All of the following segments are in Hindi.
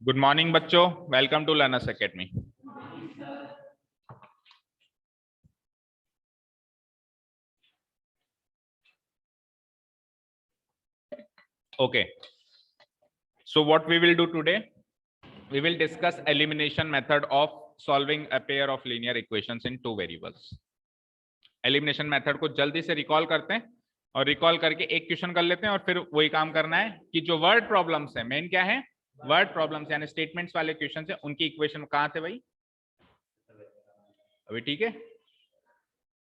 गुड मॉर्निंग बच्चों, welcome to learners academy. Okay, so what we will do today, we will discuss elimination method of solving a pair of linear equations in two variables. Elimination method को जल्दी से रिकॉल करते हैं और रिकॉल करके एक क्वेश्चन कर लेते हैं और फिर वही काम करना है कि जो वर्ड प्रॉब्लम्स है, मेन क्या है, वर्ड प्रॉब्लम्स यानी स्टेटमेंट्स वाले क्वेश्चन है, उनकी इक्वेशन कहाँ थे भाई? अभी ठीक है,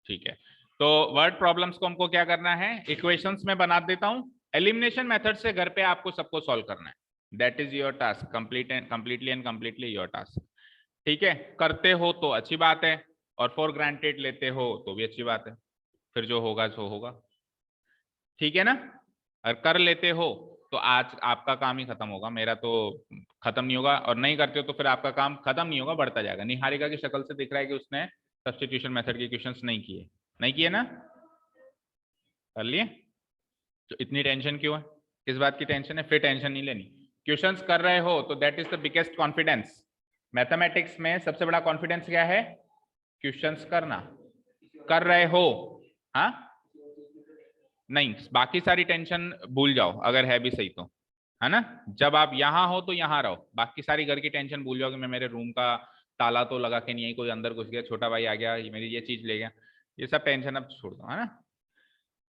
ठीक है। तो वर्ड प्रॉब्लम्स को हमको क्या करना है, इक्वेशंस में बना देता हूं। एलिमिनेशन मेथड से घर पे आपको सबको सॉल्व करना है। That is your task, completely and completely your task. ठीक है, करते हो तो अच्छी बात है, और फॉर ग्रांटेड लेते हो तो भी अच्छी बात है, फिर जो होगा सो होगा। ठीक है ना? और कर लेते हो तो आज आपका काम ही खत्म होगा, मेरा तो खत्म नहीं होगा, और नहीं करते हो तो फिर आपका काम खत्म नहीं होगा, बढ़ता जाएगा। निहारिका की शक्ल से दिख रहा है कि उसने सब्स्टिट्यूशन मेथड के क्वेश्चंस नहीं किए ना? कर लिए? तो इतनी टेंशन क्यों है? किस बात की टेंशन है? फिर टेंशन नहीं लेनी। क्वेश्चंस कर रहे हो तो that is the biggest confidence. Mathematics में सबसे बड़ा कॉन्फिडेंस क्या है? क्वेश्चंस करना। कर रहे हो, हाँ? नहीं, बाकी सारी टेंशन भूल जाओ, अगर है भी सही तो, है ना? जब आप यहाँ हो तो यहाँ रहो, बाकी सारी घर की टेंशन भूल जाओ कि मैं मेरे रूम का ताला तो लगा के नहीं आई, कोई अंदर घुस गया, छोटा भाई आ गया, मेरी ये चीज ले गया, ये सब टेंशन अब छोड़ दो, है ना?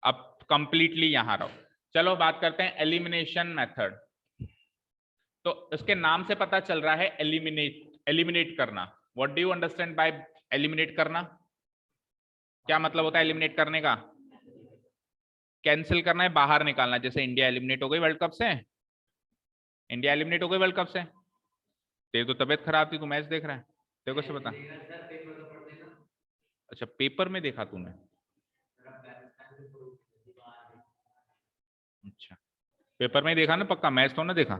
अब कंप्लीटली यहां रहो। चलो बात करते हैं एलिमिनेशन मेथड। तो इसके नाम से पता चल रहा है एलिमिनेट करना। What do you understand by eliminate करना? क्या मतलब होता है एलिमिनेट करने का? कैंसिल करना है, बाहर निकालना। जैसे इंडिया एलिमिनेट हो गई वर्ल्ड कप से, इंडिया एलिमिनेट हो गई वर्ल्ड कप से। तेरी तो तबियत खराब थी, तू मैच देख रहा है, तेरे को से बता। अच्छा, पेपर में देखा तूने? अच्छा, पेपर में देखा ना पक्का, मैच तो ना देखा?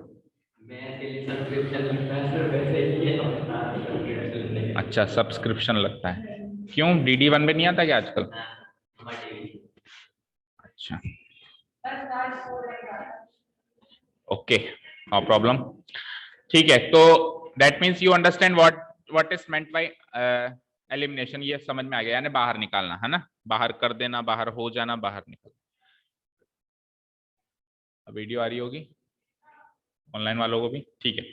अच्छा, सब्सक्रिप्शन लगता है। क्यों, DD1 पे नहीं आता क्या आजकल? अच्छा, ओके, नो प्रॉब्लम। ठीक है, तो that means you understand what is meant by elimination. ये समझ में आ गया, यानी बाहर निकालना, है ना? बाहर कर देना, बाहर हो जाना, बाहर निकल। अब वीडियो आ रही होगी ऑनलाइन वालों को भी, ठीक है।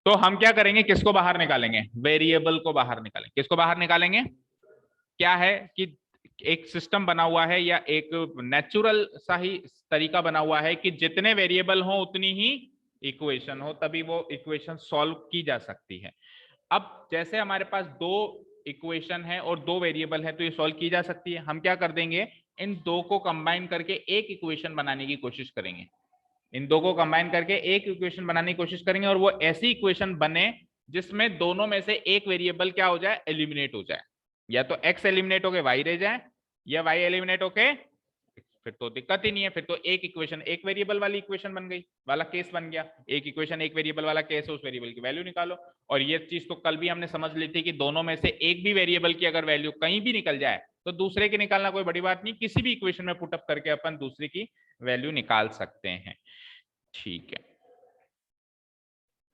तो हम क्या करेंगे, किसको बाहर निकालेंगे? वेरिएबल को बाहर निकालेंगे। किसको बाहर निकालेंगे? क्या है कि एक सिस्टम बना हुआ है, या एक नेचुरल सा ही तरीका बना हुआ है कि जितने वेरिएबल हो उतनी ही इक्वेशन हो, तभी वो इक्वेशन सॉल्व की जा सकती है। अब जैसे हमारे पास दो इक्वेशन है और दो वेरिएबल है, तो ये सॉल्व की जा सकती है। हम क्या कर देंगे, इन दो को कंबाइन करके एक इक्वेशन बनाने की कोशिश करेंगे। इन दो को कंबाइन करके एक इक्वेशन बनाने की कोशिश करेंगे, और वो ऐसी इक्वेशन बने जिसमें दोनों में से एक वेरिएबल क्या हो जाए, एलिमिनेट हो जाए। या तो x एलिमिनेट होके y रह जाए, या y एलिमिनेट होके, फिर तो दिक्कत ही नहीं है, फिर तो एक इक्वेशन एक वेरिएबल वाली इक्वेशन बन गई, वाला केस बन गया। एक इक्वेशन एक वेरिएबल वाला केस है, उस वेरिएबल की वैल्यू निकालो। और ये चीज तो कल भी हमने समझ ली थी कि दोनों में से एक भी वेरिएबल की अगर वैल्यू कहीं भी निकल जाए तो दूसरे की निकालना कोई बड़ी बात नहीं, किसी भी इक्वेशन में पुटअप करके अपन दूसरे की वैल्यू निकाल सकते हैं। ठीक है,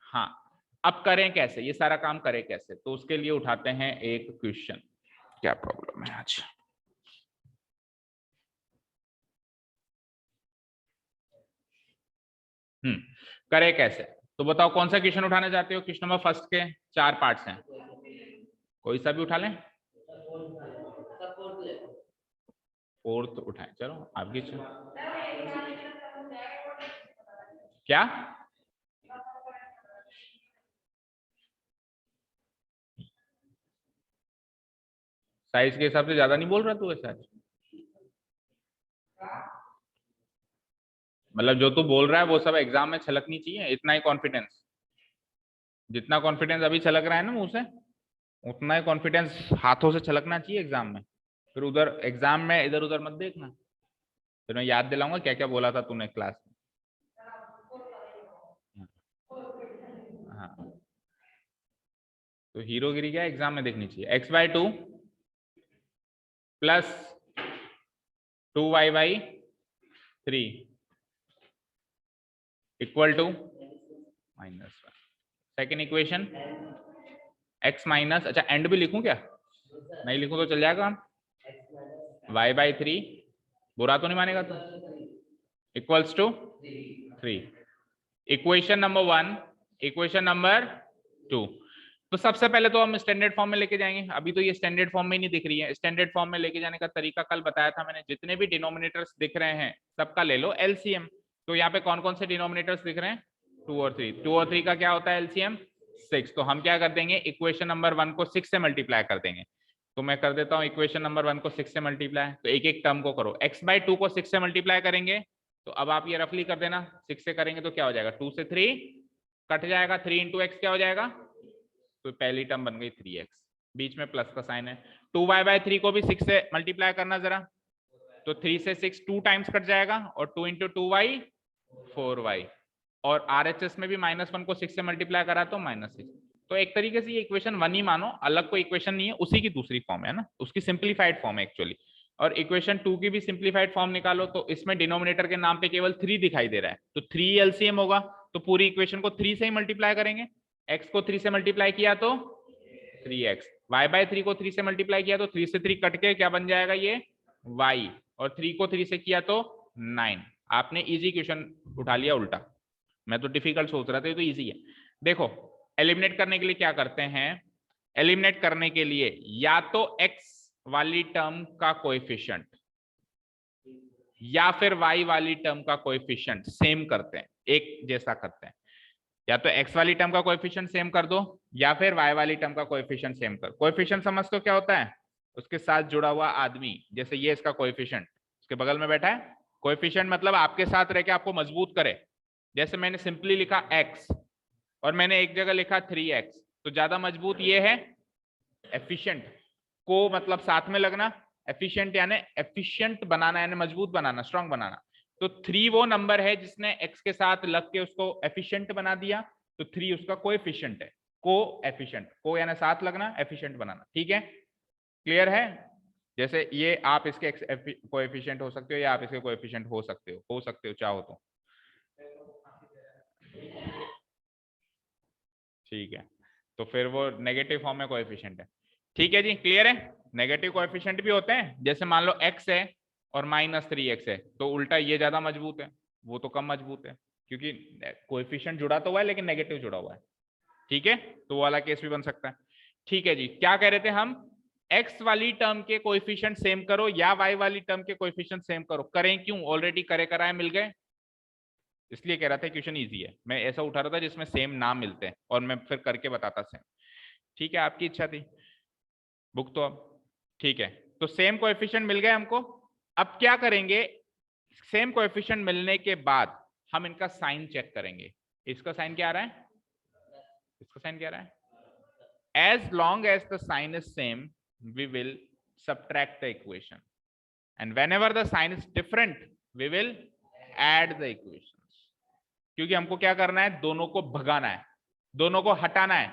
हाँ। अब करें कैसे, ये सारा काम करें कैसे? तो उसके लिए उठाते हैं एक क्वेश्चन। क्या प्रॉब्लम है आज? करे कैसे? तो बताओ कौन सा क्वेश्चन उठाना चाहते हो? क्वेश्चन नंबर फर्स्ट के 4 पार्ट्स हैं, कोई सा भी उठा लें। फोर्थ उठाएं, चलो आपकी क्या? साइज के हिसाब से ज्यादा नहीं बोल रहा तू ऐसा? मतलब जो तू बोल रहा है वो सब एग्जाम में छलकनी चाहिए, इतना ही कॉन्फिडेंस? जितना कॉन्फिडेंस अभी छलक रहा है ना मुंह से, उतना ही कॉन्फिडेंस हाथों से छलकना चाहिए एग्जाम में। फिर उधर एग्जाम में इधर उधर मत देखना। फिर मैं याद दिलाऊंगा क्या क्या बोला था तूने क्लास में। हाँ, तो हीरोगिरी क्या एग्जाम में देखनी चाहिए। x/2 plus 2y/, 3 equal to -1। Second equation x minus, अच्छा एंड भी लिखूं क्या? नहीं लिखूं तो चल जाएगा। y/3 बुरा तो नहीं मानेगा तो equals to 3। Equation number 1, equation number 2। तो सबसे पहले तो हम स्टैंडर्ड फॉर्म में लेके जाएंगे। अभी तो ये स्टैंडर्ड फॉर्म में ही नहीं दिख रही है। स्टैंडर्ड फॉर्म में लेके जाने का तरीका कल बताया था मैंने। जितने भी डिनोमिनेटर्स दिख रहे हैं सबका ले लो एलसीएम। तो यहाँ पे कौन कौन से डिनोमिनेटर्स दिख रहे हैं? 2 और 3। 2 और 3 का क्या होता है एलसीएम? 6। तो हम क्या कर देंगे, इक्वेशन नंबर 1 को 6 से मल्टीप्लाई कर देंगे। तो मैं कर देता हूँ इक्वेशन नंबर 1 को 6 से मल्टीप्लाई। तो एक एक टर्म को करो। x/2 को 6 से मल्टीप्लाई करेंगे तो अब आप ये रफली कर देना। 6 से करेंगे तो क्या हो जाएगा, 2 से 3 कट जाएगा, 3 इंटू एक्स क्या हो जाएगा, तो पहली टर्म बन गई 3x, बीच में प्लस का साइन है। 2y/3 को भी 6 से मल्टीप्लाई करना जरा, तो 3 से 6 2 टाइम्स कट जाएगा और 2 इंटू 2y 4y, और RHS में भी -1 को 6 से मल्टीप्लाई करा तो -6। तो एक तरीके से ये इक्वेशन 1 ही मानो, अलग कोई इक्वेशन नहीं है, उसी की दूसरी फॉर्म है ना, उसकी सिंप्लीफाइड फॉर्म है एक्चुअली। और इक्वेशन 2 की भी सिंप्लीफाइड फॉर्म निकालो तो इसमें डिनोमिनेटर के नाम पे केवल 3 दिखाई दे रहा है, तो 3 एलसीएम होगा, तो पूरी इक्वेशन को 3 से ही मल्टीप्लाई करेंगे। x को 3 से मल्टीप्लाई किया तो 3x, y/3 को 3 से मल्टीप्लाई किया तो 3 से 3 कट के क्या बन जाएगा ये y, और 3 को 3 से किया तो 9। आपने इजी क्वेश्चन उठा लिया उल्टा, मैं तो डिफिकल्ट सोच रहा था, ये तो इजी है। देखो एलिमिनेट करने के लिए क्या करते हैं, एलिमिनेट करने के लिए या तो x वाली टर्म का कोएफिशिएंट या फिर y वाली टर्म का कोएफिशिएंट सेम करते हैं, एक जैसा करते हैं। या तो x वाली टर्म का कोएफिशिएंट सेम कर दो या फिर y वाली टर्म का कोएफिशिएंट सेम कर। कोएफिशिएंट समझते हो क्या होता है? उसके साथ जुड़ा हुआ आदमी, जैसे ये इसका कोएफिशिएंट, उसके बगल में बैठा है। कोएफिशिएंट मतलब आपके साथ रह के आपको मजबूत करे। जैसे मैंने सिंपली लिखा x और मैंने एक जगह लिखा 3x, तो ज्यादा मजबूत ये है एफिशिएंट। को मतलब साथ में लगना, एफिशिएंट यानी एफिशिएंट बनाना, यानी मजबूत बनाना, स्ट्रांग बनाना। तो 3 वो नंबर है जिसने x के साथ लग के उसको एफिशिएंट बना दिया, तो 3 उसका कोएफिशिएंट है। को एफिशिएंट, को यानी साथ लगना, एफिशिएंट बनाना। ठीक है, क्लियर है? जैसे ये आप इसके कोएफिशिएंट हो सकते हो या आप इसके कोएफिशिएंट हो सकते हो चाहो तो। ठीक है, तो फिर वो नेगेटिव फॉर्म में कोएफिशिएंट है। ठीक है जी, क्लियर है? नेगेटिव कोएफिशिएंट भी होते हैं, जैसे मान लो x है और -3x है, तो उल्टा ये ज्यादा मजबूत है, वो तो कम मजबूत है, क्योंकि कोएफिशिएंट जुड़ा तो हुआ है लेकिन नेगेटिव जुड़ा हुआ है। ठीक है, तो वो वाला केस भी बन सकता है। ठीक है जी, क्या कह रहे थे हम, x वाली टर्म के कोएफिशिएंट सेम करो या y वाली टर्म के कोएफिशिएंट सेम करो। करें क्यों, ऑलरेडी करे कराए मिल गए, इसलिए कह रहा था क्वेश्चन इजी है। मैं ऐसा उठा रहा था जिसमें सेम नाम मिलते हैं और मैं फिर करके बताता सेम। ठीक है, आपकी इच्छा थी बुक तो अब। ठीक है, तो सेम कोएफिशिएंट मिल गए हमको। अब क्या करेंगे, सेम कोएफिशिएंट मिलने के बाद हम इनका साइन चेक करेंगे। इसका साइन क्या आ रहा है, इसका साइन क्या आ रहा है? As long as the sign is same, we will subtract the equation, and whenever the sign is different, we will add the equations. क्योंकि हमको क्या करना है, दोनों को भगाना है, दोनों को हटाना है।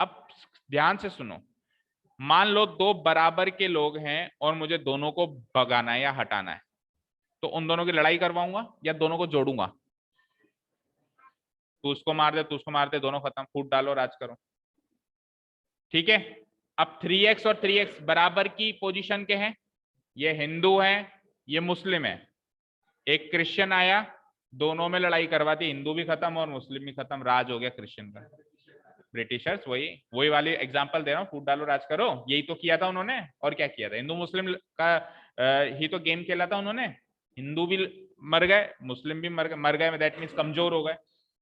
अब ध्यान से सुनो, मान लो दो बराबर के लोग हैं और मुझे दोनों को भगाना है या हटाना है, तो उन दोनों की लड़ाई करवाऊंगा या दोनों को जोड़ूंगा? तू उसको मार दे, तू उसको मार दे, दोनों खत्म, फूट डालो, राज करो। ठीक है, अब 3x और 3x बराबर की पोजीशन के हैं, ये हिंदू है ये मुस्लिम है। एक क्रिश्चियन आया, दोनों में लड़ाई करवा दी, हिंदू भी खत्म और मुस्लिम भी खत्म, राज हो गया क्रिश्चियन का। ब्रिटिशर्स, वही वाली एग्जांपल दे रहा हूँ, फूट डालो राज करो, यही तो किया था उन्होंने। और क्या किया था, हिंदू मुस्लिम का ही तो गेम खेला था उन्होंने। हिंदू भी मर गए, मुस्लिम भी मर गए, दैट मीन्स कमजोर हो गए,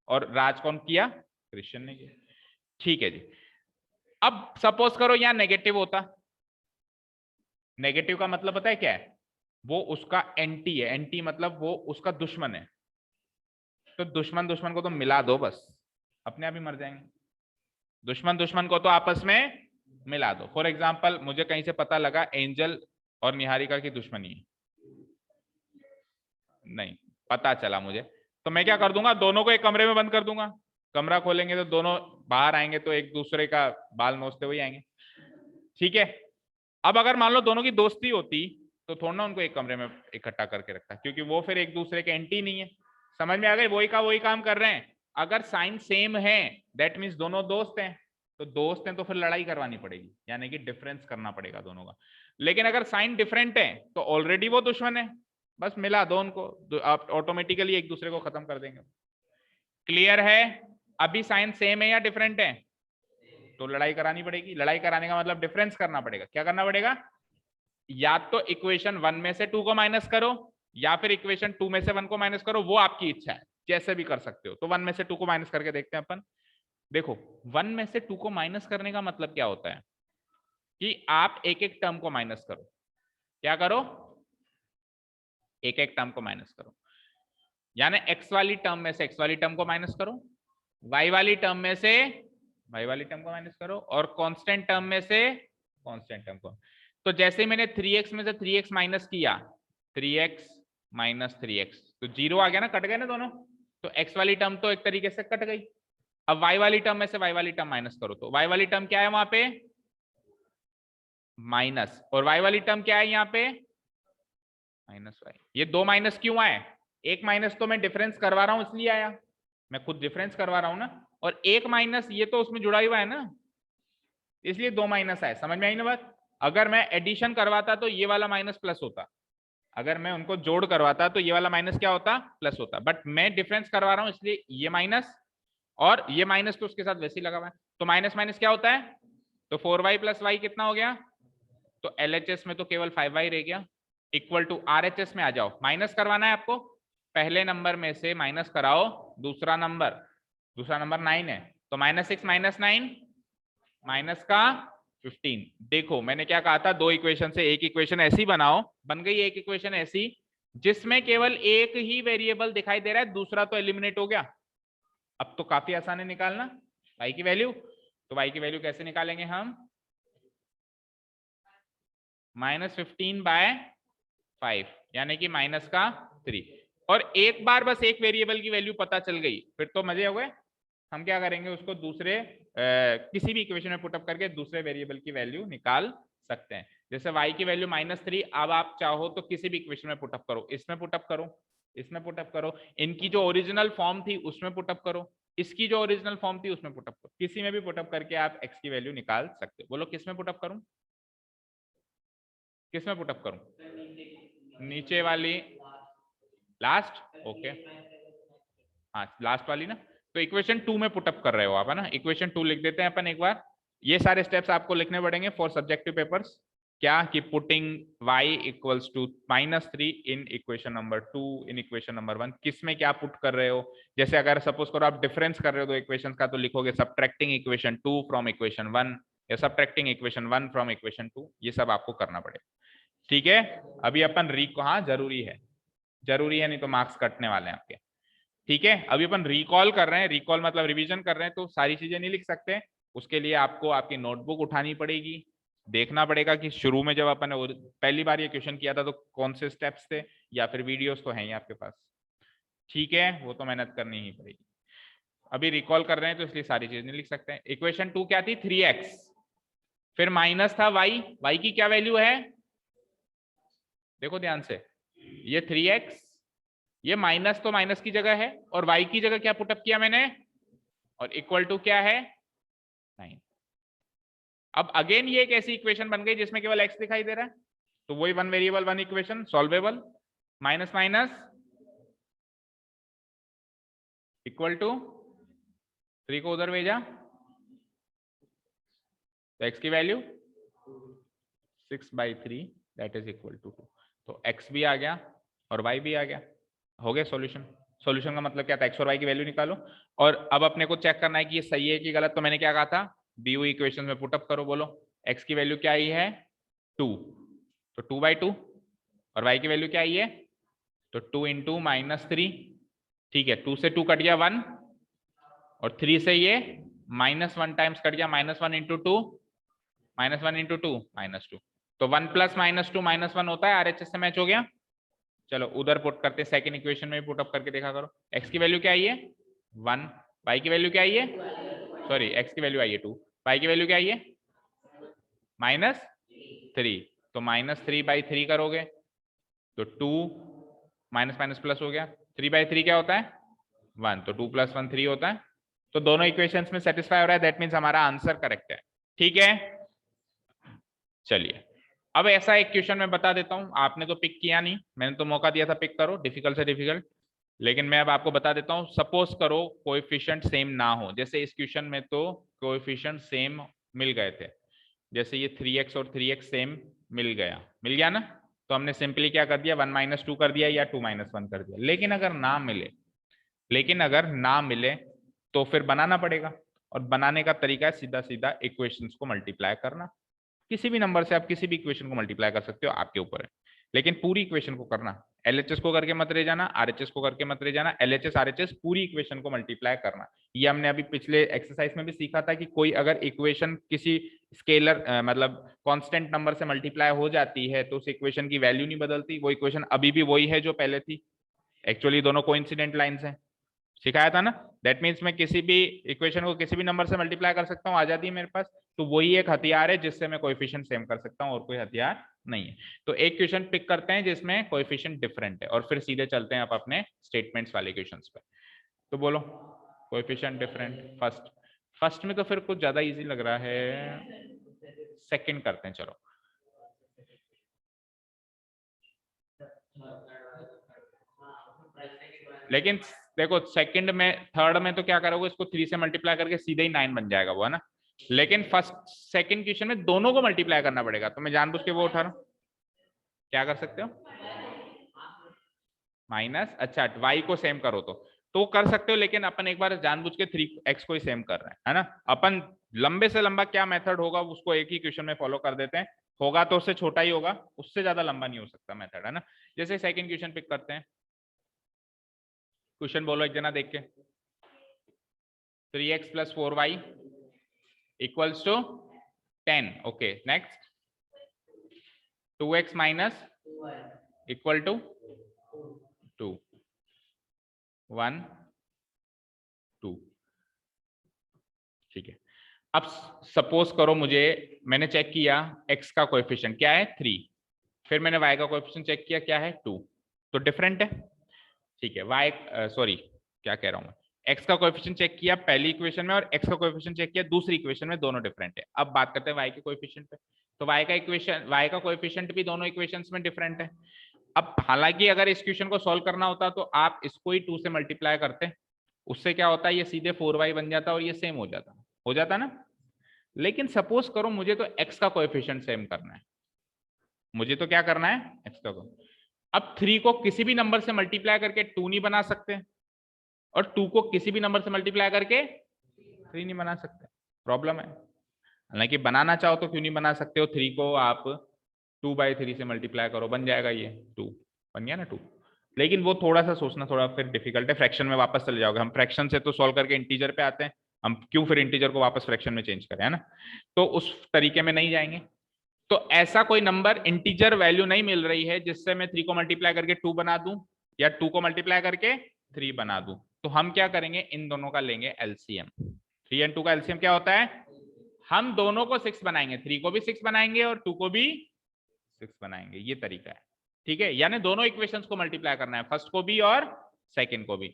और राज कौन किया, क्रिश्चियन ने किया। ठीक है जी, अब सपोज करो यहाँ नेगेटिव होता। नेगेटिव का मतलब पता है क्या है, वो उसका एंटी है, एंटी मतलब वो उसका दुश्मन है। तो दुश्मन दुश्मन को तो मिला दो बस, अपने आप ही मर जाएंगे। दुश्मन दुश्मन को तो आपस में मिला दो। फॉर एग्जाम्पल, मुझे कहीं से पता लगा एंजल और निहारिका की दुश्मनी है, नहीं पता चला मुझे, तो मैं क्या कर दूंगा, दोनों को एक कमरे में बंद कर दूंगा। कमरा खोलेंगे तो दोनों बाहर आएंगे तो एक दूसरे का बाल नोचते हुए आएंगे। ठीक है, अब अगर मान लो दोनों की दोस्ती होती तो थोड़ा ना उनको एक कमरे में इकट्ठा करके रखता है, क्योंकि वो फिर एक दूसरे के एंटी नहीं है। समझ में आ गई? वही का वही काम कर रहे हैं। अगर साइन सेम है दैट मीन्स दोनों दोस्त हैं, तो दोस्त हैं तो फिर लड़ाई करवानी पड़ेगी, यानी कि डिफरेंस करना पड़ेगा दोनों का। लेकिन अगर साइन डिफरेंट है तो ऑलरेडी वो दुश्मन है, बस मिला दो उनको, आप ऑटोमेटिकली एक दूसरे को खत्म कर देंगे। क्लियर है? अभी साइन सेम है या डिफरेंट है, तो लड़ाई करानी पड़ेगी। लड़ाई कराने का मतलब डिफरेंस करना पड़ेगा। क्या करना पड़ेगा? या तो इक्वेशन 1 में से 2 को माइनस करो, या फिर इक्वेशन 2 में से 1 को माइनस करो, वो आपकी इच्छा है, जैसे भी कर सकते हो। तो 1 में से 2 को माइनस करके देखते हैं अपन। देखो 1 में से 2 को माइनस करने का मतलब क्या होता है कि आप एक एक टर्म को माइनस करो। क्या करो? एक एक टर्म को माइनस करो, यानी x वाली टर्म में से x वाली टर्म को माइनस करो, y वाली टर्म में से y वाली टर्म को माइनस करो, और कांस्टेंट टर्म में से कांस्टेंट टर्म को। तो जैसे मैंने 3x में से 3x माइनस किया, 3x माइनस 3x, तो 0 आ गया ना, कट गए ना दोनों। तो x वाली टर्म तो एक तरीके से कट गई। अब y वाली टर्म में से y वाली टर्म माइनस करो, तो y वाली टर्म क्या है वहां पे? माइनस, और y वाली टर्म क्या है यहाँ पे? Minus y। ये दो माइनस क्यों आए? एक माइनस तो मैं डिफरेंस करवा रहा हूं इसलिए आया, मैं खुद डिफरेंस करवा रहा हूं ना, और एक माइनस ये तो उसमें जुड़ा हुआ है ना, इसलिए दो माइनस आए। समझ में आई ना बात? अगर मैं एडिशन करवाता तो ये वाला माइनस प्लस होता, अगर मैं उनको जोड़ करवाता तो ये वाला माइनस क्या होता? प्लस होता। बट मैं डिफरेंस करवा रहा हूं इसलिए ये माइनस, और ये माइनस तो उसके साथ वैसे ही लगा हुआ है, तो माइनस माइनस क्या होता है? तो 4y प्लस वाई कितना हो गया? तो LHS में तो केवल 5y रह गया, इक्वल टू RHS में आ जाओ। माइनस करवाना है आपको, पहले नंबर में से माइनस कराओ दूसरा नंबर 9 है, तो -6 -9 माइनस का 15। देखो मैंने क्या कहा था, दो इक्वेशन से एक इक्वेशन ऐसी बनाओ, बन गई एक इक्वेशन ऐसी जिसमें केवल एक ही वेरिएबल दिखाई दे रहा है, दूसरा तो एलिमिनेट हो गया। अब तो काफी आसान है निकालना y की वैल्यू। तो y की वैल्यू कैसे निकालेंगे हम? -15/5, यानी कि माइनस का 3। और एक बार बस एक वेरिएबल की वैल्यू पता चल गई फिर तो मजे हो गए। हम क्या करेंगे, उसको दूसरे किसी भी इक्वेशन में पुटअप करके दूसरे वेरिएबल की वैल्यू निकाल सकते हैं। जैसे y की वैल्यू -3, अब आप चाहो तो किसी भी इक्वेशन में पुटअप करो, इसमें पुटअप करो, इसमें पुटअप करो, इनकी जो ओरिजिनल फॉर्म थी उसमें पुटअप करो, इसकी जो ओरिजिनल फॉर्म थी उसमें पुटअप करो, किसी में भी पुटअप करके आप x की वैल्यू निकाल सकते हो। बोलो किसमें पुटअप करूं? किसमें पुटअप करूं? नीचे वाली लास्ट, ओके, हाँ लास्ट वाली ना। तो इक्वेशन 2 में पुटअप कर रहे हो आप, है ना? इक्वेशन 2 लिख देते हैं अपन एक बार। ये सारे स्टेप्स आपको लिखने पड़ेंगे फॉर सब्जेक्टिव पेपर्स। क्या कि putting y equals to -3 in equation number 2 in equation number 1, किस में क्या पुट कर रहे हो। जैसे अगर सपोज करो आप डिफरेंस कर रहे हो दो इक्वेशन का, तो लिखोगे सब्ट्रैक्टिंग इक्वेशन 2 फ्रॉम इक्वेशन 1, या सब्ट्रैक्टिंग इक्वेशन 1 फ्रॉम इक्वेशन 2, ये सब आपको करना पड़ेगा। ठीक है, अभी अपन हाँ जरूरी है, जरूरी है, नहीं तो मार्क्स कटने वाले हैं आपके। ठीक है, अभी अपन रिकॉल कर रहे हैं, रिकॉल मतलब रिवीजन कर रहे हैं, तो सारी चीजें नहीं लिख सकते। उसके लिए आपको आपकी नोटबुक उठानी पड़ेगी, देखना पड़ेगा कि शुरू में जब अपन ने पहली बार ये क्वेश्चन किया था तो कौन से स्टेप्स थे, या फिर वीडियोस तो हैं ही आपके पास। ठीक है, वो तो मेहनत करनी ही पड़ेगी। अभी रिकॉल कर रहे हैं तो इसलिए सारी चीजें नहीं लिख सकते हैं। इक्वेशन 2 क्या थी? 3x, फिर माइनस था y की क्या वैल्यू है? देखो ध्यान से, ये 3x, ये माइनस तो माइनस की जगह है, और y की जगह क्या पुटअप किया मैंने? और इक्वल टू क्या है? 9। अब अगेन ये एक ऐसी इक्वेशन बन गई जिसमें केवल x दिखाई दे रहा है, तो वही one variable one equation solvable. Minus minus equal to 3 को उधर भेजा, तो x की value 6/3 that is equal to 2। तो x भी आ गया और y भी आ गया, हो गया सॉल्यूशन। सॉल्यूशन का मतलब क्या था? x और y की वैल्यू निकालो, और अब अपने को चेक करना है कि ये सही है कि गलत। तो मैंने क्या कहा था, दी हुई इक्वेशन में पुटअप करो। बोलो x की वैल्यू क्या आई है? 2, तो 2/2, और y की वैल्यू क्या आई है? तो 2 इंटू -3। ठीक है, 2 से 2 कट गया 1, और 3 से ये -1 टाइम्स कट गया, -1 इंटू 2, -1 इंटू 2 -2, तो 1 + -2 -1 होता है, RHS से मैच हो गया। चलो उधर पुट करते हैं, सेकंड इक्वेशन में भी पुट अप करके देखा करो। x की वैल्यू क्या आई है? 1, y की वैल्यू क्या आई है? सॉरी, x की वैल्यू आई है 2, y की वैल्यू क्या आई है? -3, तो -3/3 करोगे तो 2 माइनस माइनस प्लस हो गया, 3/3 क्या होता है 1, तो 2 + 1 3 होता है। तो दोनों इक्वेशंस में सेटिस्फाई हो रहा है, दैट मीन्स हमारा आंसर करेक्ट है। ठीक है, चलिए अब ऐसा एक क्वेश्चन मैं बता देता हूं, आपने तो पिक किया नहीं, मैंने तो मौका दिया था पिक करो डिफिकल्ट से डिफिकल्ट, लेकिन मैं अब आपको बता देता हूं। सपोज करो कोएफिशिएंट सेम ना हो, जैसे इस क्वेश्चन में तो कोएफिशिएंट सेम मिल गए थे, जैसे ये 3x और 3x सेम मिल गया ना, तो हमने सिंपली क्या कर दिया 1 - 2 कर दिया या 2 - 1 कर दिया। लेकिन अगर ना मिले तो फिर बनाना पड़ेगा, और बनाने का तरीका है सीधा सीधा इक्वेशंस को मल्टीप्लाई करना। किसी भी नंबर से आप किसी भी इक्वेशन को मल्टीप्लाई कर सकते हो, आपके ऊपर है, लेकिन पूरी इक्वेशन को करना। एलएचएस को करके मत रह जाना, आरएचएस को करके मत रह जाना, एलएचएस आरएचएस पूरी इक्वेशन को मल्टीप्लाई करना। ये हमने अभी पिछले एक्सरसाइज में भी सीखा था कि कोई अगर इक्वेशन किसी स्केलर मतलब कांस्टेंट नंबर से मल्टीप्लाई हो जाती है तो उस इक्वेशन की वैल्यू नहीं बदलती, वो इक्वेशन अभी भी वही है जो पहले थी। एक्चुअली दोनों कोइंसिडेंट लाइंस हैं, सिखाया था ना। दैट मीन्स मैं किसी भी इक्वेशन को किसी भी नंबर से मल्टीप्लाई कर सकता हूँ, आ जाती है मेरे पास। तो वही एक हथियार है जिससे मैं कोएफिशिएंट सेम कर सकता हूँ, और कोई हथियार नहीं है। तो एक क्वेश्चन पिक करते हैं जिसमें कोएफिशिएंट डिफरेंट है, और फिर सीधे चलते हैं आप अपने स्टेटमेंट्स वाले क्वेश्चंस पे। तो बोलो कोएफिशिएंट डिफरेंट फर्स्ट में तो फिर कुछ ज्यादा इजी लग रहा है, सेकंड करते हैं चलो। लेकिन देखो सेकंड में थर्ड में तो क्या करोगे, इसको 3 से मल्टीप्लाई करके सीधे ही 9 बन जाएगा वो, है ना। लेकिन फर्स्ट सेकंड क्वेश्चन में दोनों को मल्टीप्लाई करना पड़ेगा, तो मैं जानबूझ के वो उठा रहा हूं। क्या कर सकते हो माइनस, अच्छा y को सेम करो तो कर सकते हो, लेकिन अपन एक बार जानबूझ के 3x को ही सेम कर रहे हैं, है ना। अपन लंबे से लंबा क्या मेथड होगा उसको एक ही क्वेश्चन में फॉलो कर देते हैं, होगा तो उससे छोटा ही होगा, उससे ज्यादा लंबा नहीं हो सकता मेथड, है ना। जैसे सेकंड क्वेश्चन पिक करते हैं, क्वेश्चन बोलो एक जना देख के। 3x + 4y equals to 10, okay next 2x - equal to 2 1 2, ठीक है। अब सपोज करो मुझे, मैंने चेक किया x का कोएफिशिएंट क्या है 3, फिर मैंने y का कोएफिशिएंट चेक किया क्या है 2, तो डिफरेंट है, ठीक है। y सॉरी क्या कह रहा हूं मैं, x का कोएफिशिएंट चेक किया पहली इक्वेशन में और x का कोएफिशिएंट चेक किया दूसरी इक्वेशन में, दोनों डिफरेंट है। अब बात करते हैं y के कोएफिशिएंट पे, तो y का कोएफिशिएंट भी दोनों इक्वेशंस में डिफरेंट है। अब हालांकि अगर इस क्वेश्चन को सॉल्व करना होता तो आप इसको ही 2 से मल्टीप्लाई करते, उससे क्या होता है ये सीधे 4y बन जाता और ये सेम हो जाता ना। लेकिन सपोज करो मुझे तो x का कोएफिशिएंट सेम करना है, मुझे तो क्या करना है x का अब 3 को किसी भी नंबर से मल्टीप्लाई करके 2 नहीं बना सकते, और 2 को किसी भी नंबर से मल्टीप्लाई करके 3 नहीं बना सकते, प्रॉब्लम है। हालांकि बनाना चाहो तो क्यों नहीं बना सकते हो, 3 को आप 2/3 से मल्टीप्लाई करो, बन जाएगा ये 2, बन गया ना 2। लेकिन वो थोड़ा सा सोचना थोड़ा फिर डिफिकल्ट है, फ्रैक्शन में वापस चले जाओगे, हम फ्रैक्शन से तो सॉल्व करके इंटीजर पे आते हैं, हम क्यों फिर इंटीजर को वापस फ्रैक्शन में चेंज करें, है ना। तो उस तरीके में नहीं जाएंगे। तो ऐसा कोई नंबर इंटीजर वैल्यू नहीं मिल रही है जिससे मैं 3 को मल्टीप्लाई करके 2 बना दूं, या 2 को मल्टीप्लाई करके 3 बना दूं। तो हम क्या करेंगे, इन दोनों का लेंगे एलसीएम। 3 और 2 का एलसीएम क्या होता है, हम दोनों को 6 बनाएंगे, 3 को भी 6 बनाएंगे और 2 को भी 6 बनाएंगे, ये तरीका है, ठीक है। यानी दोनों इक्वेशंस को मल्टीप्लाई करना है, फर्स्ट को भी और सेकंड को भी।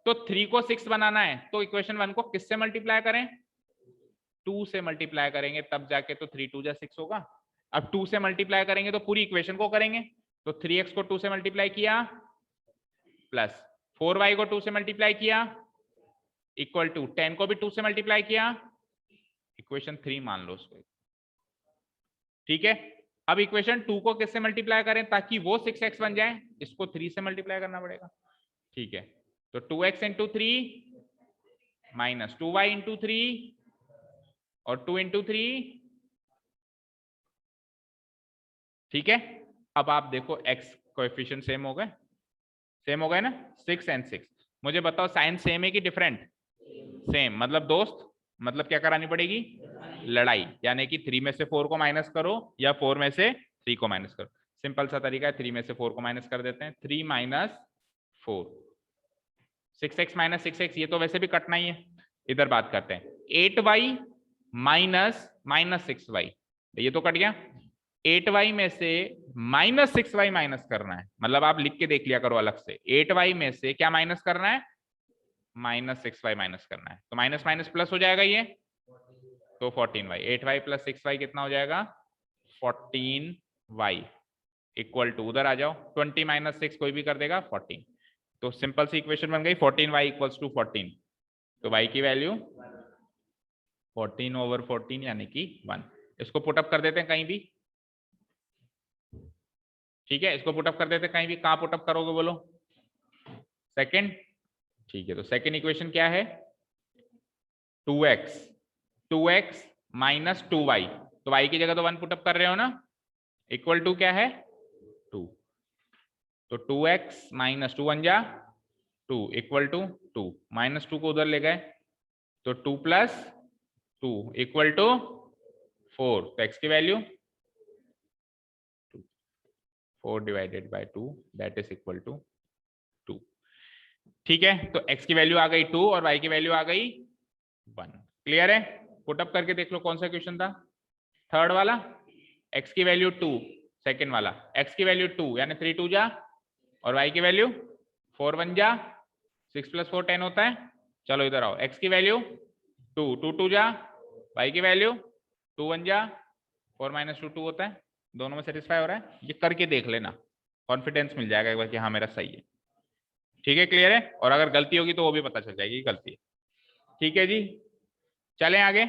तो 3 को 6 बनाना है तो इक्वेशन 1 को किससे मल्टीप्लाई करें, 2 से मल्टीप्लाई करेंगे, तब जाके तो 3 × 2 = 6 होगा। अब 2 से मल्टीप्लाई करेंगे तो पूरी इक्वेशन को करेंगे, तो 3x को 2 से मल्टीप्लाई किया प्लस 4y को 2 से मल्टीप्लाई किया इक्वल टू 10 को भी 2 से मल्टीप्लाई किया, इक्वेशन 3 मान लो उसको, ठीक है। अब इक्वेशन 2 को किससे मल्टीप्लाई करें ताकि वो 6x बन जाए, इसको 3 से मल्टीप्लाई करना पड़ेगा, ठीक है। तो 2x × 3 माइनस 2y × 3 और 2 × 3, ठीक है। अब आप देखो x कोएफिशिएंट सेम हो गए ना, 6 और 6। मुझे बताओ साइन सेम है कि डिफरेंट, सेम, मतलब दोस्त, मतलब क्या करानी पड़ेगी लड़ाई, यानी कि 3 में से 4 को माइनस करो या 4 में से 3 को माइनस करो। सिंपल सा तरीका है, 3 में से 4 को माइनस कर देते हैं, 3 - 4, 6x - 6x, ये तो वैसे भी कटना ही है। इधर बात करते हैं 8y - -6y, ये तो कट गया। 8y में से -6y माइनस करना है, मतलब आप लिख के देख लिया करो अलग से, 8y में से क्या माइनस करना है, -6y माइनस करना है, तो माइनस माइनस प्लस हो जाएगा ये, तो 14y, 8y प्लस 6y कितना हो जाएगा, 14y इक्वल टू, उधर आ जाओ, 20 - 6 कोई भी कर देगा 14, तो सिंपल सी इक्वेशन बन गई 14y इक्वल्स टू 14, तो y की वैल्यू 14/14 यानी कि 1। इसको पुटअप कर देते हैं कहीं भी, ठीक है, इसको पुटअप कर देते हैं कहीं भी, कहां पुटअप करोगे बोलो, सेकंड, ठीक है, तो सेकंड इक्वेशन क्या है, 2x माइनस 2y, तो y की जगह तो 1 पुटअप कर रहे हो ना, इक्वल टू क्या है 2, तो 2x माइनस 2 1 जा 2 इक्वल टू 2, -2 को उधर ले गए, तो 2 + 2 इक्वल टू 4, तो x की value 4/2 that is equal to 2, ठीक है, तो x की वैल्यू आ गई 2 और y की वैल्यू आ गई 1, क्लियर है, पुटअप करके देख लो कौन सा क्वेश्चन था, थर्ड वाला, x की वैल्यू 2, सेकंड वाला x की वैल्यू 2 यानी 3 2 जा, और y की वैल्यू 4 1 जा, 6 + 4 10 होता है, चलो इधर आओ, x की वैल्यू 2 2 2 जा, y की वैल्यू 2 1 जा, 4 - 2 2 होता है, दोनों में सेटिस्फाई हो रहा है, ये करके देख लेना, कॉन्फिडेंस मिल जाएगा एक बार कि हाँ मेरा सही है, ठीक है, क्लियर है, और अगर गलती होगी तो वो भी पता चल जाएगी गलती है, ठीक है जी, चलें आगे।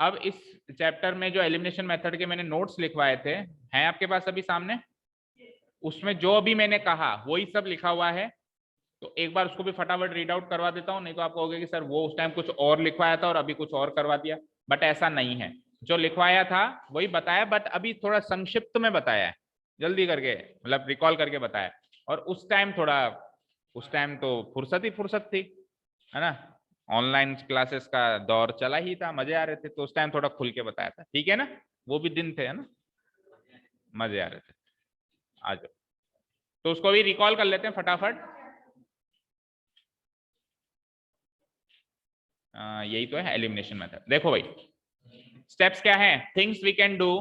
अब इस चैप्टर में जो एलिमिनेशन मेथड के मैंने नोट्स लिखवाए थे हैं आपके पास अभी सामने, उसमें जो अभी मैंने कहा वही सब लिखा हुआ है, तो एक बार उसको भी फटाफट रीड आउट करवा देता हूं, नहीं तो आप कहोगे कि सर वो उस टाइम कुछ और लिखवाया था और अभी कुछ और करवा दिया, बट ऐसा नहीं है, जो लिखवाया था वही बताया, बट अभी थोड़ा संक्षिप्त में बताया है, जल्दी करके मतलब रिकॉल करके बताया, और उस टाइम तो फुर्सत थी, है ना, ऑनलाइन क्लासेस का दौर चला ही था, मजे आ रहे थे, तो उस टाइम थोड़ा खुल के बताया था, ठीक है ना, वो भी दिन थे, है ना, मजे आ रहे थे, आ जाओ, तो उसको भी रिकॉल कर लेते हैं फटाफट, यही तो है एलिमिनेशन मेथड। देखो भाई स्टेप्स क्या है, things we can do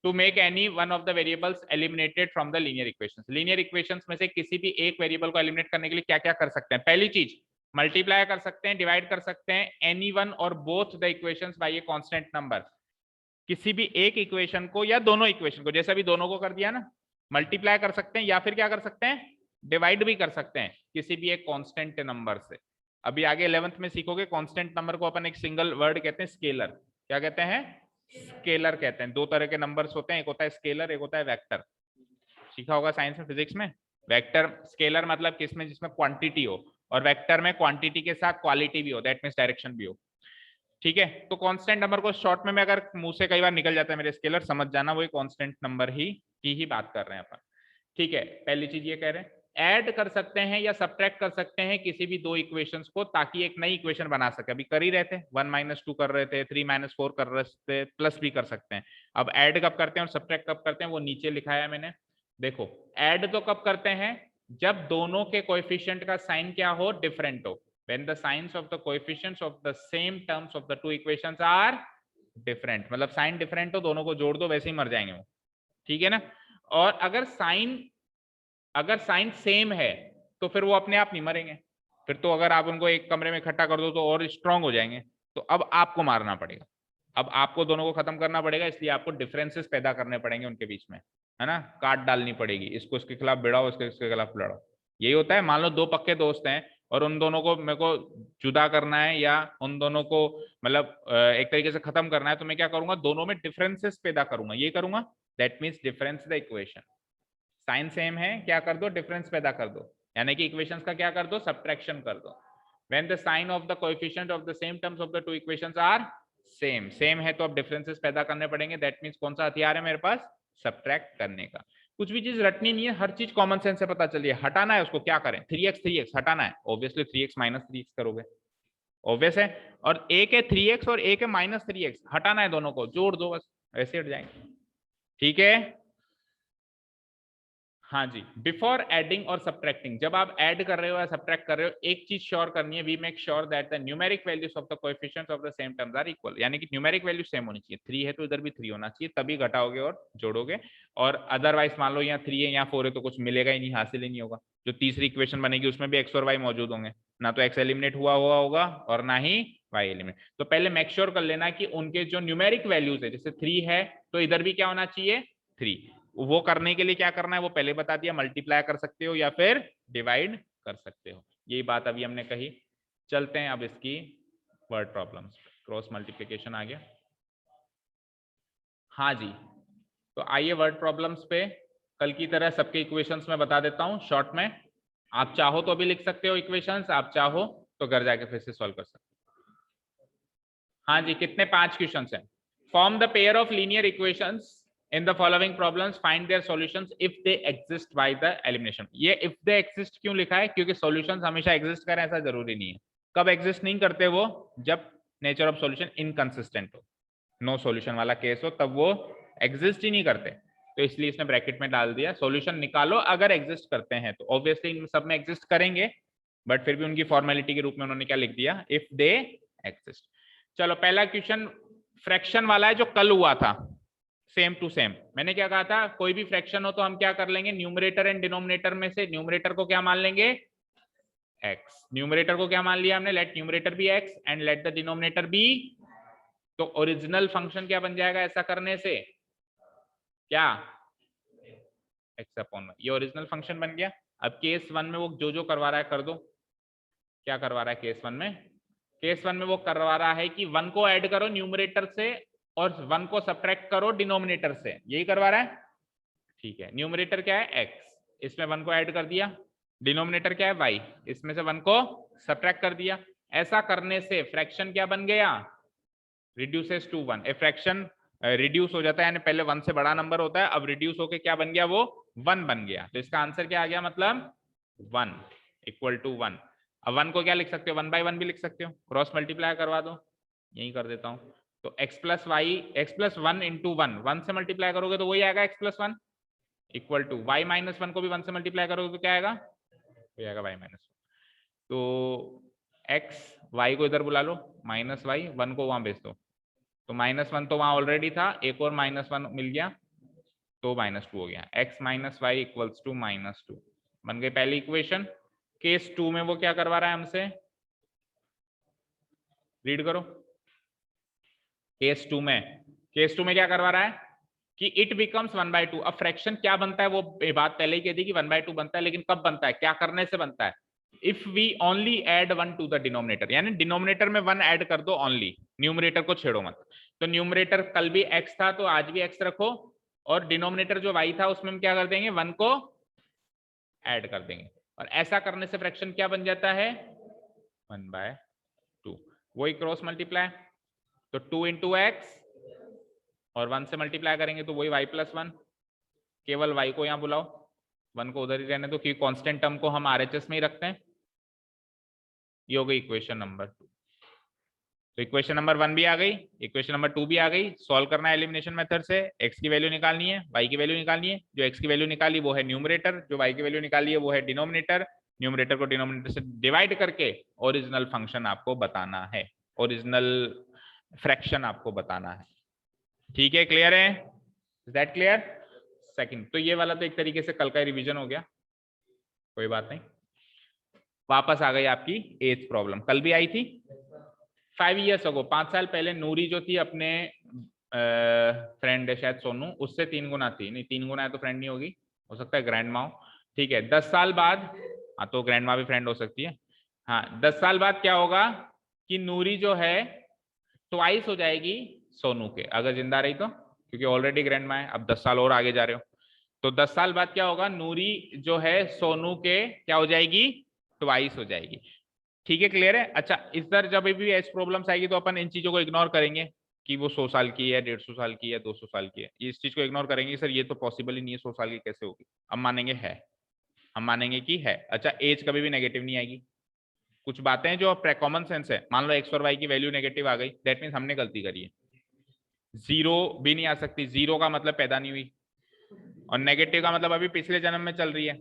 to make any one of the variables eliminated from the linear equations, linear equations में से किसी भी एक वेरिएबल को एलिमिनेट करने के लिए क्या क्या कर सकते हैं, पहली चीज मल्टीप्लाई कर सकते हैं, डिवाइड कर सकते हैं एनी वन और both the equations bye a constant number, किसी भी एक इक्वेशन को या दोनों इक्वेशन को, जैसे अभी दोनों को कर दिया ना, मल्टीप्लाई कर सकते हैं या फिर क्या कर सकते हैं, डिवाइड भी कर सकते हैं किसी भी एक कांस्टेंट नंबर से, अभी आगे 11th में सीखोगे कांस्टेंट नंबर को अपन एक सिंगल वर्ड कहते हैं स्केलर, क्या कहते हैं, स्केलर कहते हैं, दो तरह के नंबर्स होते हैं, एक होता है स्केलर, एक होता है वेक्टर, सीखा होगा साइंस में फिजिक्स में, वेक्टर स्केलर मतलब किसमें, जिसमें क्वांटिटी हो, और वेक्टर में क्वांटिटी के साथ क्वालिटी भी हो, दैट मींस डायरेक्शन भी हो, ठीक है, तो कांस्टेंट नंबर को शॉर्ट में अगर मुंह से कई बार निकल जाता है मेरे स्केलर, समझ जाना वो कांस्टेंट नंबर की ही बात कर रहे हैं अपन, ठीक है, पहली चीज ये कह रहे हैं, ऐड कर सकते हैं या सब्ट्रैक्ट कर सकते हैं किसी भी दो इक्वेशंस को, ताकि एक नई इक्वेशन बना सके, अभी कर ही रहे थे, 1 - 2 कर रहे थे, 3 - 4 कर रहे थे, प्लस भी कर सकते हैं, अब ऐड कब करते हैं और सब्ट्रैक्ट कब करते हैं वो नीचे लिखा है मैंने, देखो ऐड तो कब करते हैं, जब दोनों के कोएफिशिएंट का साइन क्या हो, डिफरेंट हो, when the signs of the coefficients of the same terms of the two equations are different, मतलब साइन डिफरेंट हो, दोनों को जोड़ दो वैसे ही मर जाएंगे वो, ठीक है ना, और अगर साइन सेम है तो फिर वो अपने आप नहीं मरेंगे, फिर तो अगर आप उनको एक कमरे में इकट्ठा कर दो तो और स्ट्रांग हो जाएंगे, तो अब आपको मारना पड़ेगा, अब आपको दोनों को खत्म करना पड़ेगा, इसलिए आपको डिफरेंसेस पैदा करने पड़ेंगे उनके बीच में, है ना, काट डालनी पड़ेगी, इसको इसके खिलाफ भिड़ाओ, इसके खिलाफ लड़ो, यही होता है, मान लो दो पक्के दोस्त हैं और उन दोनों को मेरे को जुदा करना है या उन दोनों को मतलब एक तरीके से खत्म करना है, तो मैं क्या करूंगा, दोनों में डिफरेंसेस पैदा करूंगा, ये करूंगा, that means difference the equation, sign same है, क्या कर दो, डिफरेंस पैदा कर दो, यानी कि इक्वेशंस का क्या कर दो, सब्ट्रैक्शन कर दो, when the sign of the coefficient of the same terms of the two equations are same है, तो अब डिफरेंसेस पैदा करने पड़ेंगे, दैट मींस कौन सा हथियार है मेरे पास, सब्ट्रैक्ट करने का, कुछ भी चीज रटनी नहीं है, हर चीज कॉमन सेंस से पता चलिए, हटाना है उसको, क्या करें, 3x हटाना है, ऑब्वियसली 3x - 3x करोगे, ऑब्वियस है, और एक है 3x और एक है -3x, हटाना है, दोनों को जोड़ दो बस, ऐसे हट जाएंगे, ठीक है, हाँ जी, बिफोर एडिंग और सब्ट्रैक्टिंग, जब आप ऐड कर रहे हो या सब्ट्रैक्ट कर रहे हो, एक चीज श्योर करनी है, we make sure that the numeric values of the coefficients of the same terms are equal, यानी कि न्यूमेरिक वैल्यू सेम होनी चाहिए। 3 है तो इधर भी 3 होना चाहिए, तभी घटाओगे और जोड़ोगे। और अदरवाइज मान लो यहाँ 3 है यहाँ 4 है तो कुछ मिलेगा ही नहीं, हासिल ही नहीं होगा। जो तीसरी इक्वेशन बनेगी उसमें भी एक्स और वाई मौजूद होंगे, ना तो एक्स एलिमिनेट हुआ होगा और ना ही वाई एलिमिनेट। तो पहले मेक श्योर कर लेना कि उनके जो न्यूमेरिक वैल्यूज है, जैसे 3 है तो इधर भी क्या होना चाहिए 3। वो करने के लिए क्या करना है वो पहले बता दिया, मल्टीप्लाई कर सकते हो या फिर डिवाइड कर सकते हो, यही बात अभी हमने कही। चलते हैं अब इसकी वर्ड प्रॉब्लम्स। क्रॉस मल्टीप्लिकेशन आ गया। हाँ जी, तो आइए वर्ड प्रॉब्लम्स पे कल की तरह सबके इक्वेशंस में बता देता हूं शॉर्ट में। आप चाहो तो अभी लिख सकते हो इक्वेशंस, आप चाहो तो घर जाके फिर से सॉल्व कर सकते हो। हाँ जी, कितने 5 क्वेश्चंस हैं। Form the pair of linear equations in the following problems, find their solutions if they exist by the elimination। ये if they exist क्यों लिखा है, क्योंकि solutions हमेशा exist करें ऐसा जरूरी नहीं है। कब exist नहीं करते वो, जब nature of solution inconsistent हो, no solution वाला केस हो, तब वो exist ही नहीं करते। तो इसलिए इसने ब्रैकेट में डाल दिया solution निकालो अगर exist करते हैं तो। ऑब्वियसली इन सब में exist करेंगे, बट फिर भी उनकी फॉर्मेलिटी के रूप में उन्होंने क्या लिख दिया, if they exist। चलो पहला क्वेश्चन फ्रैक्शन वाला है जो कल हुआ था, सेम टू सेम। मैंने क्या कहा था, कोई भी फ्रैक्शन हो तो हम क्या कर लेंगे, न्यूमरेटर एंड डिनोमिनेटर में से न्यूमरेटर को क्या मान लेंगे, x। न्यूमरेटर को क्या मान लिया हमने, let numerator be x and let the denominator be. तो ओरिजिनल फंक्शन क्या बन जाएगा ऐसा करने से, क्या x अपॉन 1, ये ओरिजिनल फंक्शन बन गया। अब केस 1 में वो जो जो करवा रहा है कर दो। क्या करवा रहा है केस 1 में, केस 1 में वो करवा रहा है कि 1 को ऐड करो न्यूमरेटर से और 1 को सब्ट्रैक्ट करो डिनोमिनेटर से, यही करवा रहा है। ठीक है, न्यूमरेटर क्या है x, इसमें 1 को ऐड कर दिया, डिनोमिनेटर क्या है y, इसमें से 1 को सब्ट्रैक्ट कर दिया। ऐसा करने से फ्रैक्शन क्या बन गया, reduces to 1। A fraction reduce हो जाता है, यानी पहले 1 से बड़ा नंबर होता है, अब रिड्यूस होके क्या बन गया, वो 1 बन गया। तो इसका आंसर क्या आ गया, मतलब 1 इक्वल टू 1। अब 1 को क्या लिख सकते हो, 1 बाई 1 भी लिख सकते हो, क्रॉस मल्टीप्लाई करवा दो, यही कर देता हूँ। तो x plus y, x plus 1 into 1 से मल्टीप्लाई करोगे तो वही आएगा x plus 1 equal to y minus 1 को भी 1 से मल्टीप्लाई करोगे तो क्या आएगा, वही आएगा y माइनस 1। तो x y को इधर बुला लो, माइनस वाई 1 को वहां भेज दो, तो माइनस 1 तो वहां ऑलरेडी था, एक और माइनस 1 मिल गया तो माइनस 2 हो गया। x minus y equals to minus 2 बन गई पहली इक्वेशन। केस 2 में वो क्या करवा रहा है हमसे, रीड करो। केस 2 में क्या करवा रहा है कि इट बिकम्स 1/2। अब फ्रैक्शन क्या बनता है, वो बात पहले ही कह दी कि 1/2 बनता है, लेकिन कब बनता है, क्या करने से बनता है, if we only add 1 to the denominator, यानी डिनोमिनेटर में 1 ऐड कर दो ओनली, न्यूमरेटर को छेड़ो मत। तो न्यूमरेटर कल भी x था तो आज भी x रखो, और डिनोमिनेटर जो y था उसमें हम क्या कर देंगे, 1 को ऐड कर देंगे, और ऐसा करने से फ्रैक्शन क्या बन जाता है, 1/2। वही क्रॉस मल्टीप्लाई, तो 2 इंटू एक्स और 1 से मल्टीप्लाई करेंगे तो वही y प्लस 1। केवल y को यहाँ बुलाओ, 1 को उधर ही रहने दो, क्योंकि कांस्टेंट टर्म को हम RHS में ही रखते हैं। ये हो गई इक्वेशन नंबर 2। तो इक्वेशन नंबर 1 भी आ गई, इक्वेशन नंबर 2 भी आ गई। सॉल्व करना है एलिमिनेशन मेथड से, x की वैल्यू निकालनी है, y की वैल्यू निकालनी है। जो x की वैल्यू निकाली वो है न्यूमरेटर, जो y की वैल्यू निकाली है वो है डिनोमिनेटर। न्यूमरेटर को डिनोमिनेटर से डिवाइड करके ओरिजिनल फंक्शन आपको बताना है, ओरिजिनल फ्रैक्शन आपको बताना है। ठीक है, क्लियर है, इज दैट क्लियर। सेकंड, तो ये वाला तो एक तरीके से कल का रिवीजन हो गया, कोई बात नहीं। वापस आ गई आपकी 8th प्रॉब्लम, कल भी आई थी 5 years ago, 5 साल पहले। नूरी जो थी अपने फ्रेंड है शायद सोनू, उससे 3 गुना थी, नहीं 3 गुना है तो फ्रेंड नहीं होगी, हो सकता है ग्रैंड माँ। ठीक है, 10 साल बाद, हाँ तो ग्रैंड माँ भी फ्रेंड हो सकती है। हाँ 10 साल बाद क्या होगा कि नूरी जो है ट्वाइस हो जाएगी सोनू के, अगर जिंदा रही तो, क्योंकि ऑलरेडी ग्रैंड माँ है, अब 10 साल और आगे जा रहे हो। तो 10 साल बाद क्या होगा, नूरी जो है सोनू के क्या हो जाएगी, ट्वाइस हो जाएगी। ठीक है, क्लियर है। अच्छा, इस तरह जब भी ऐसी प्रॉब्लम्स आएगी तो अपन इन चीजों को इग्नोर करेंगे कि वो 100 साल की है, 150 साल की है, 200 साल की है, इस चीज को इग्नोर करेंगे, सर ये तो पॉसिबल ही नहीं है, 100 साल की कैसे होगी। हम मानेंगे है, हम मानेंगे कि है। अच्छा, एज कभी भी नेगेटिव नहीं आएगी। कुछ बातें जो कॉमन सेंस है, मान लो एक्स और वाई की वैल्यू नेगेटिव आ गई, दैट मीन्स हमने गलती करी है। 0 भी नहीं आ सकती, 0 का मतलब पैदा नहीं हुई, और नेगेटिव का मतलब अभी पिछले जन्म में चल रही है,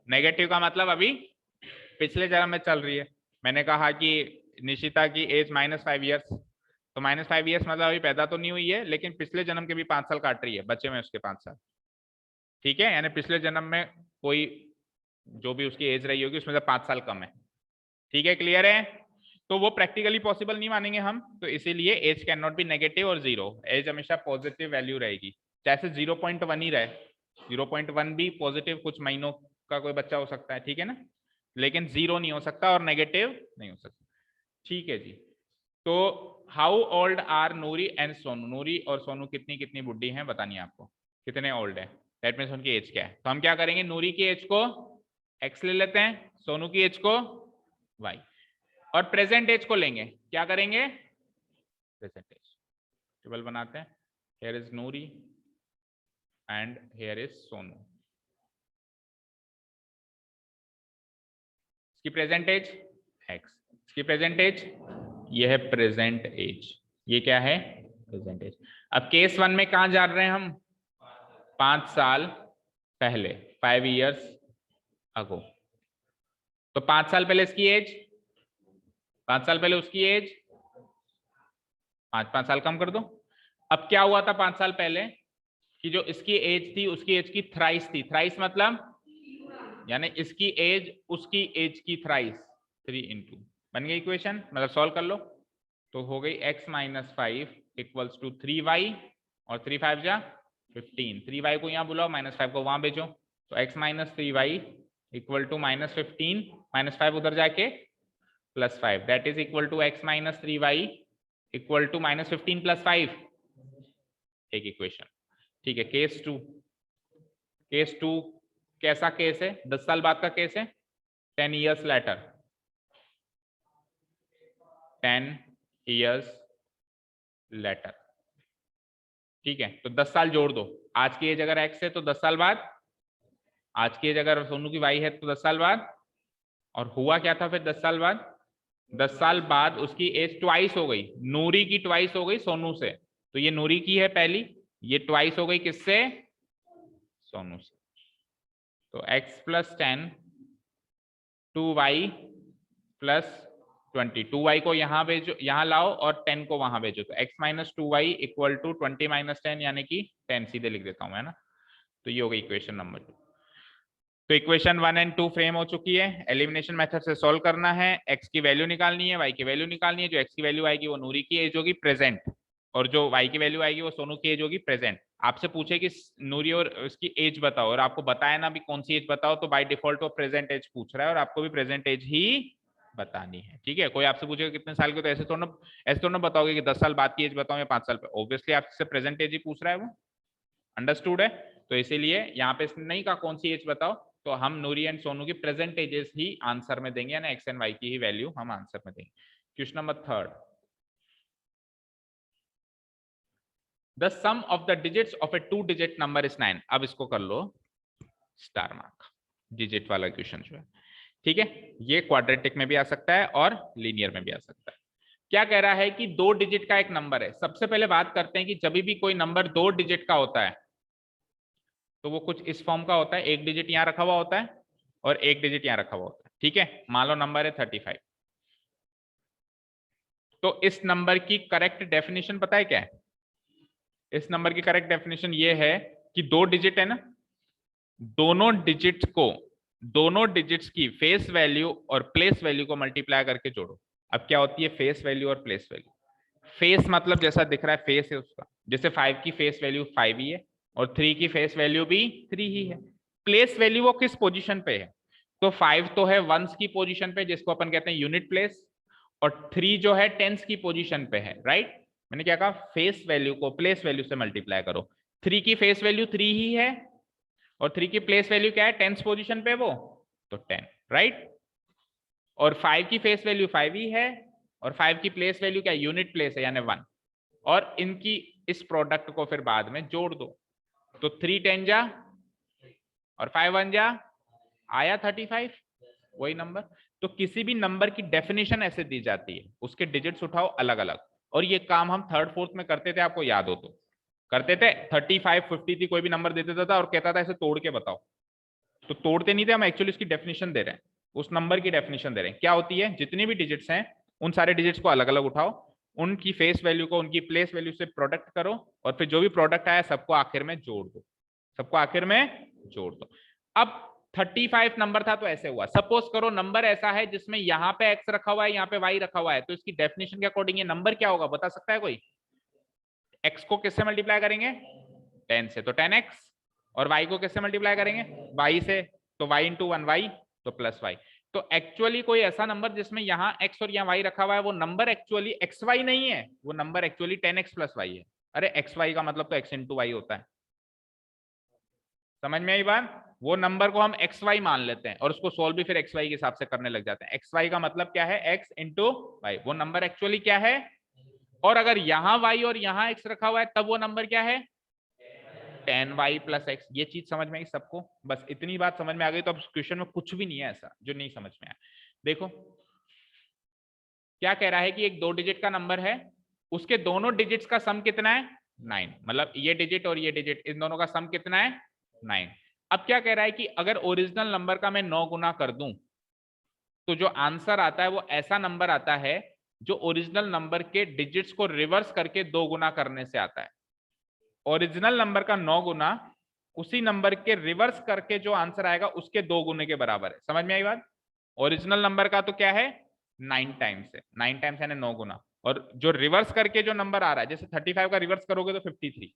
नेगेटिव का मतलब अभी पिछले जन्म में चल रही है। मैंने कहा कि निशिता की एज -5 ईयर्स, तो -5 ईयर्स मतलब अभी पैदा तो नहीं हुई है, लेकिन पिछले जन्म के भी 5 साल काट रही है, बच्चे में उसके 5 साल, ठीक है। यानी पिछले जन्म में कोई जो भी उसकी एज रही होगी उसमें से 5 साल कम है, ठीक है, क्लियर है। तो वो प्रैक्टिकली पॉसिबल नहीं मानेंगे हम, तो इसीलिए age can not be negative और जीरो, एज हमेशा पॉजिटिव वैल्यू रहेगी, चाहे 0.1 ही रहे, 0.1 भी पॉजिटिव कुछ महीनों का कोई बच्चा हो सकता है, ठीक है ना, लेकिन जीरो नहीं हो सकता और नेगेटिव नहीं हो सकता, ठीक है जी। तो how old are Noori and Sonu, Noori और सोनू कितनी कितनी बुढ़ी हैं बतानी है आपको, कितने ओल्ड है, दैट मीन्स उनकी एज क्या है। तो हम क्या करेंगे, नूरी की एज को x ले लेते हैं, सोनू की एज को y, और प्रेजेंट एज को लेंगे, क्या करेंगे, प्रेजेंट एज टेबल बनाते हैं, here is Noori and here is Sonu, इसकी प्रेजेंट एज x, इसकी प्रेजेंट एज, ये है प्रेजेंट एज, ये क्या है, प्रेजेंट एज। अब केस 1 में कहां जा रहे हैं हम, 5 साल पहले, 5 ईयर्स अगो, तो 5 साल पहले इसकी एज, 5 साल पहले उसकी एज, 5 साल कम कर दो। अब क्या हुआ था 5 साल पहले, कि जो इसकी एज थी उसकी एज की थ्राइस थी, थ्राइस मतलब यानी इसकी एज उसकी एज की थ्राइस, 3 इंटू, बन गई इक्वेशन, मतलब सॉल्व कर लो, तो हो गई x - 5 इक्वल्स टू 3y, और 3 5 जा 15, 3y को यहाँ बुलाओ, -5 को वहां भेजो, तो x - 3y इक्वल टू -15, -5 उधर जाके +5, that is equal to x - 3y equal to -15 + 5, एक इक्वेशन, ठीक है। केस 2, केस 2 कैसा केस है, 10 साल बाद का केस है, 10 ईयर्स लेटर, 10 ईयर्स लेटर, ठीक है। तो 10 साल जोड़ दो, आज की एज अगर x है तो 10 साल बाद, आज की एज अगर सोनू की y है तो 10 साल बाद, और हुआ क्या था फिर 10 साल बाद, 10 साल बाद उसकी एज ट्वाइस हो गई, नूरी की ट्वाइस हो गई सोनू से, तो ये नूरी की है पहली, ये ट्वाइस हो गई किससे, सोनू से, तो x + 10 2y + 20, 2y को यहाँ भेजो, यहाँ लाओ, और 10 को वहां भेजो, तो x - 2y इक्वल टू 20 - 10 यानी कि 10, सीधे लिख देता हूं, है ना। तो ये हो गई इक्वेशन नंबर 2। तो इक्वेशन 1 एंड 2 फ्रेम हो चुकी है, एलिमिनेशन मेथड से सॉल्व करना है, x की वैल्यू निकालनी है, y की वैल्यू निकालनी है, जो x की वैल्यू आएगी वो नूरी की एज होगी प्रेजेंट, और जो y की वैल्यू आएगी वो सोनू की एज होगी प्रेजेंट। आपसे पूछे कि नूरी और उसकी एज बताओ, और आपको बताया ना भी कौन सी एज बताओ, तो बाय डिफॉल्ट वो प्रेजेंट एज पूछ रहा है, और आपको भी प्रेजेंट एज ही बतानी है, ठीक है। कोई आपसे पूछेगा कितने साल के, तो ऐसे थोड़ा ना बताओगे कि 10 साल बाद की एज बताओ या 5 साल पे, ऑब्वियसली आपसे प्रेजेंट एज ही पूछ रहा है वो, अंडरस्टूड है। तो इसीलिए यहाँ पे नहीं कहा कौन सी एज बताओ, तो हम नूरी एंड सोनू की प्रेजेंट एजेस ही आंसर में देंगे, यानी एक्स एंड वाई की ही वैल्यू हम आंसर में देंगे। Question number 3, the sum of the digits of a 2 digit number is 9, अब इसको कर लो स्टार मार्क, डिजिट वाला क्वेश्चन जो है, ठीक है। ये क्वाड्रेटिक में भी आ सकता है और लीनियर में भी आ सकता है। क्या कह रहा है कि 2 डिजिट का एक नंबर है, सबसे पहले बात करते हैं कि जब भी कोई नंबर 2 डिजिट का होता है तो वो कुछ इस फॉर्म का होता है, एक डिजिट यहाँ रखा हुआ होता है और एक डिजिट यहाँ रखा हुआ होता है, ठीक है। मान लो नंबर है 35, तो इस नंबर की करेक्ट डेफिनेशन पता है क्या है, इस नंबर की करेक्ट डेफिनेशन ये है कि 2 डिजिट है ना, दोनों डिजिट को, दोनों डिजिट्स की फेस वैल्यू और प्लेस वैल्यू को मल्टीप्लाई करके जोड़ो। अब क्या होती है फेस वैल्यू और प्लेस वैल्यू, फेस मतलब जैसा दिख रहा है फेस है उसका, जैसे 5 की फेस वैल्यू 5 ही है और 3 की फेस वैल्यू भी 3 ही है। प्लेस वैल्यू वो किस पोजीशन पे है, तो 5 तो है वंस की पोजीशन पे जिसको अपन कहते हैं यूनिट प्लेस, और 3 जो है टेंस की पोजीशन पे है, राइट। मैंने क्या कहा, फेस वैल्यू को प्लेस वैल्यू से मल्टीप्लाई करो, 3 की फेस वैल्यू 3 ही है और 3 की प्लेस वैल्यू क्या है, टेंस पोजीशन पे वो, तो 10, राइट। और 5 की फेस वैल्यू 5 ही है और 5 की प्लेस वैल्यू क्या, यूनिट प्लेस है यानी 1, और इनकी इस प्रोडक्ट को फिर बाद में जोड़ दो, तो 3 10 जा और 5 1 जा, आया 35, वही नंबर। तो किसी भी नंबर की डेफिनेशन ऐसे दी जाती है, उसके डिजिट्स उठाओ अलग अलग, और ये काम हम 3rd 4th में करते थे, आपको याद हो तो करते थे 35 53 कोई भी नंबर दे देता था और कहता था ऐसे तोड़ के बताओ, तो तोड़ते नहीं थे हम, एक्चुअली इसकी डेफिनेशन दे रहे हैं, उस नंबर की डेफिनेशन दे रहे हैं। क्या होती है, जितनी भी डिजिट्स हैं उन सारे डिजिट्स को अलग अलग उठाओ, उनकी फेस वैल्यू को उनकी प्लेस वैल्यू से प्रोडक्ट करो और फिर जो भी प्रोडक्ट आया सबको आखिर में जोड़ दो, सबको आखिर में जोड़ दो। अब 35 नंबर था तो ऐसे हुआ, सपोज करो नंबर ऐसा है जिसमें यहाँ पे x रखा हुआ है यहाँ पे y रखा हुआ है, तो इसकी डेफिनेशन के अकॉर्डिंग ये नंबर क्या होगा बता सकता है कोई? x को किससे मल्टीप्लाई करेंगे 10 से तो 10x, और y को किससे मल्टीप्लाई करेंगे y से, तो y इंटू 1y तो प्लस y। तो एक्चुअली कोई ऐसा नंबर जिसमें यहाँ x और यहाँ y रखा हुआ है वो नंबर एक्चुअली xy नहीं है, वो number actually 10x plus y है। अरे xy का मतलब तो x इंटू y होता है, समझ में आई बात? वो नंबर को हम xy मान लेते हैं और उसको सोल्व भी फिर xy के हिसाब से करने लग जाते हैं। xy का मतलब क्या है x इंटू y, वो नंबर एक्चुअली क्या है, और अगर यहाँ y और यहाँ x रखा हुआ है तब वो नंबर क्या है 10y प्लस x। ये चीज समझ में आई सबको? बस इतनी बात समझ में आ गई तो अब क्वेश्चन में कुछ भी नहीं है ऐसा जो नहीं समझ में आया। देखो क्या कह रहा है कि एक 2 डिजिट का नंबर है, उसके दोनों डिजिट्स का सम कितना है 9, मतलब ये डिजिट और ये डिजिट इन दोनों का सम कितना है 9। अब क्या कह रहा है कि अगर ओरिजिनल नंबर का मैं 9 गुना कर दूं तो जो आंसर आता है वो ऐसा नंबर आता है जो ओरिजिनल नंबर के डिजिट्स को रिवर्स करके 2 गुना करने से आता है। ओरिजिनल नंबर का 9 गुना उसी नंबर के रिवर्स करके जो आंसर आएगा उसके 2 गुने के बराबर है। समझ में आई बात? ओरिजिनल नंबर का तो क्या है 9 टाइम्स है, 9 टाइम्स यानी 9 गुना, और जो रिवर्स करके जो नंबर आ रहा है जैसे 35 का रिवर्स करोगे तो 53,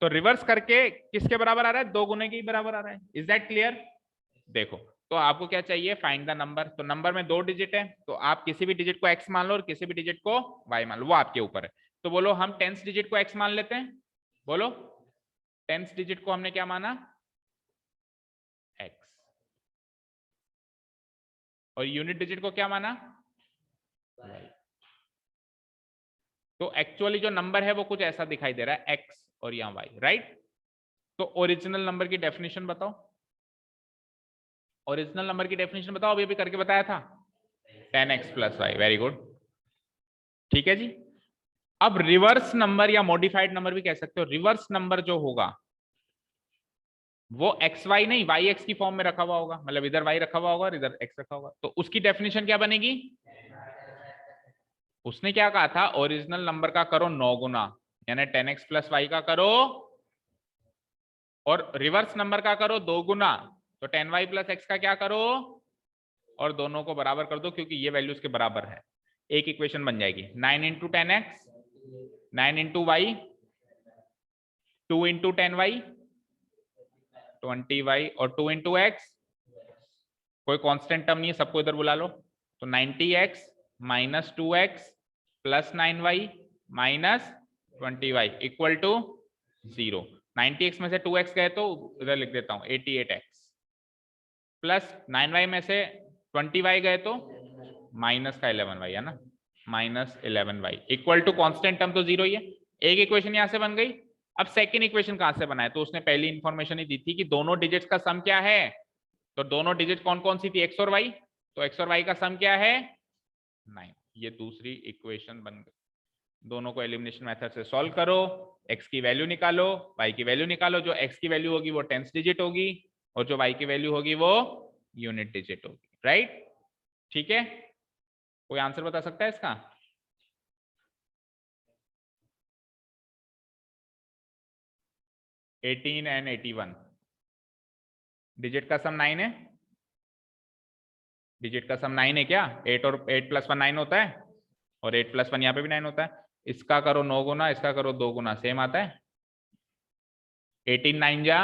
तो रिवर्स करके किसके बराबर आ रहा है 2 गुने के ही बराबर आ रहा है। Is that clear? देखो तो आपको क्या चाहिए फाइंड द नंबर, तो नंबर में 2 डिजिट है तो आप किसी भी डिजिट को x मान लो और किसी भी डिजिट को y मान लो, वो आपके ऊपर है। तो बोलो हम 10th डिजिट को x मान लेते हैं, बोलो 10th डिजिट को हमने क्या माना x, और यूनिट डिजिट को क्या माना y। तो एक्चुअली जो नंबर है वो कुछ ऐसा दिखाई दे रहा है x और यहाँ y, राइट? तो ओरिजिनल नंबर की डेफिनेशन बताओ, ओरिजिनल नंबर की डेफिनेशन बताओ, अभी करके बताया था 10x plus y, very good, ठीक है जी। अब रिवर्स नंबर या मॉडिफाइड नंबर भी कह सकते हो, रिवर्स नंबर जो होगा वो एक्स वाई नहीं वाई एक्स की फॉर्म में रखा हुआ होगा, मतलब इधर वाई रखा हुआ होगा और इधर एक्स रखा होगा, तो उसकी डेफिनेशन क्या बनेगी? उसने क्या कहा था ओरिजिनल नंबर का करो 9 गुना यानी 10x प्लस वाई का करो, और रिवर्स नंबर का करो 2 गुना तो 10y प्लस एक्स का क्या करो, और दोनों को बराबर कर दो क्योंकि ये वैल्यू उसके बराबर है। एक इक्वेशन बन जाएगी 9 into 10x, 9 into Y, 2 into 10y 20y, और 2 इंटू एक्स, कोई कांस्टेंट टर्म नहीं है सबको इधर बुला लो, तो 90x minus 2x plus 9y minus 20y equal to 0। 90x में से 2x गए तो इधर लिख देता हूं 88x, प्लस 9y में से 20y गए तो माइनस का 11y है ना, minus 11y equal to constant term तो 0 ही है। एक इक्वेशन यहां से बन गई। अब सेकेंड इक्वेशन कहां से बनाए, तो उसने पहली इंफॉर्मेशन ही दी थी कि दोनों डिजिट्स का सम क्या है, तो दोनों डिजिट कौन कौन सी थी एक्स और वाई, तो एक्स और वाई का सम क्या है 9। ये दूसरी इक्वेशन बन गई। दोनों को एलिमिनेशन मेथड से सॉल्व करो, एक्स की वैल्यू निकालो वाई की वैल्यू निकालो, जो एक्स की वैल्यू होगी वो 10th डिजिट होगी और जो वाई की वैल्यू होगी वो यूनिट डिजिट होगी, राइट? ठीक है, कोई आंसर बता सकता है इसका? एटीन एंड 81 डिजिट का सम 9 है, डिजिट का सम 9 है क्या? 8 और 8 प्लस 1 9 होता है, और 8 प्लस 1 यहाँ पे भी 9 होता है। इसका करो 9 गुना, इसका करो 2 गुना, सेम आता है। 18 9 जा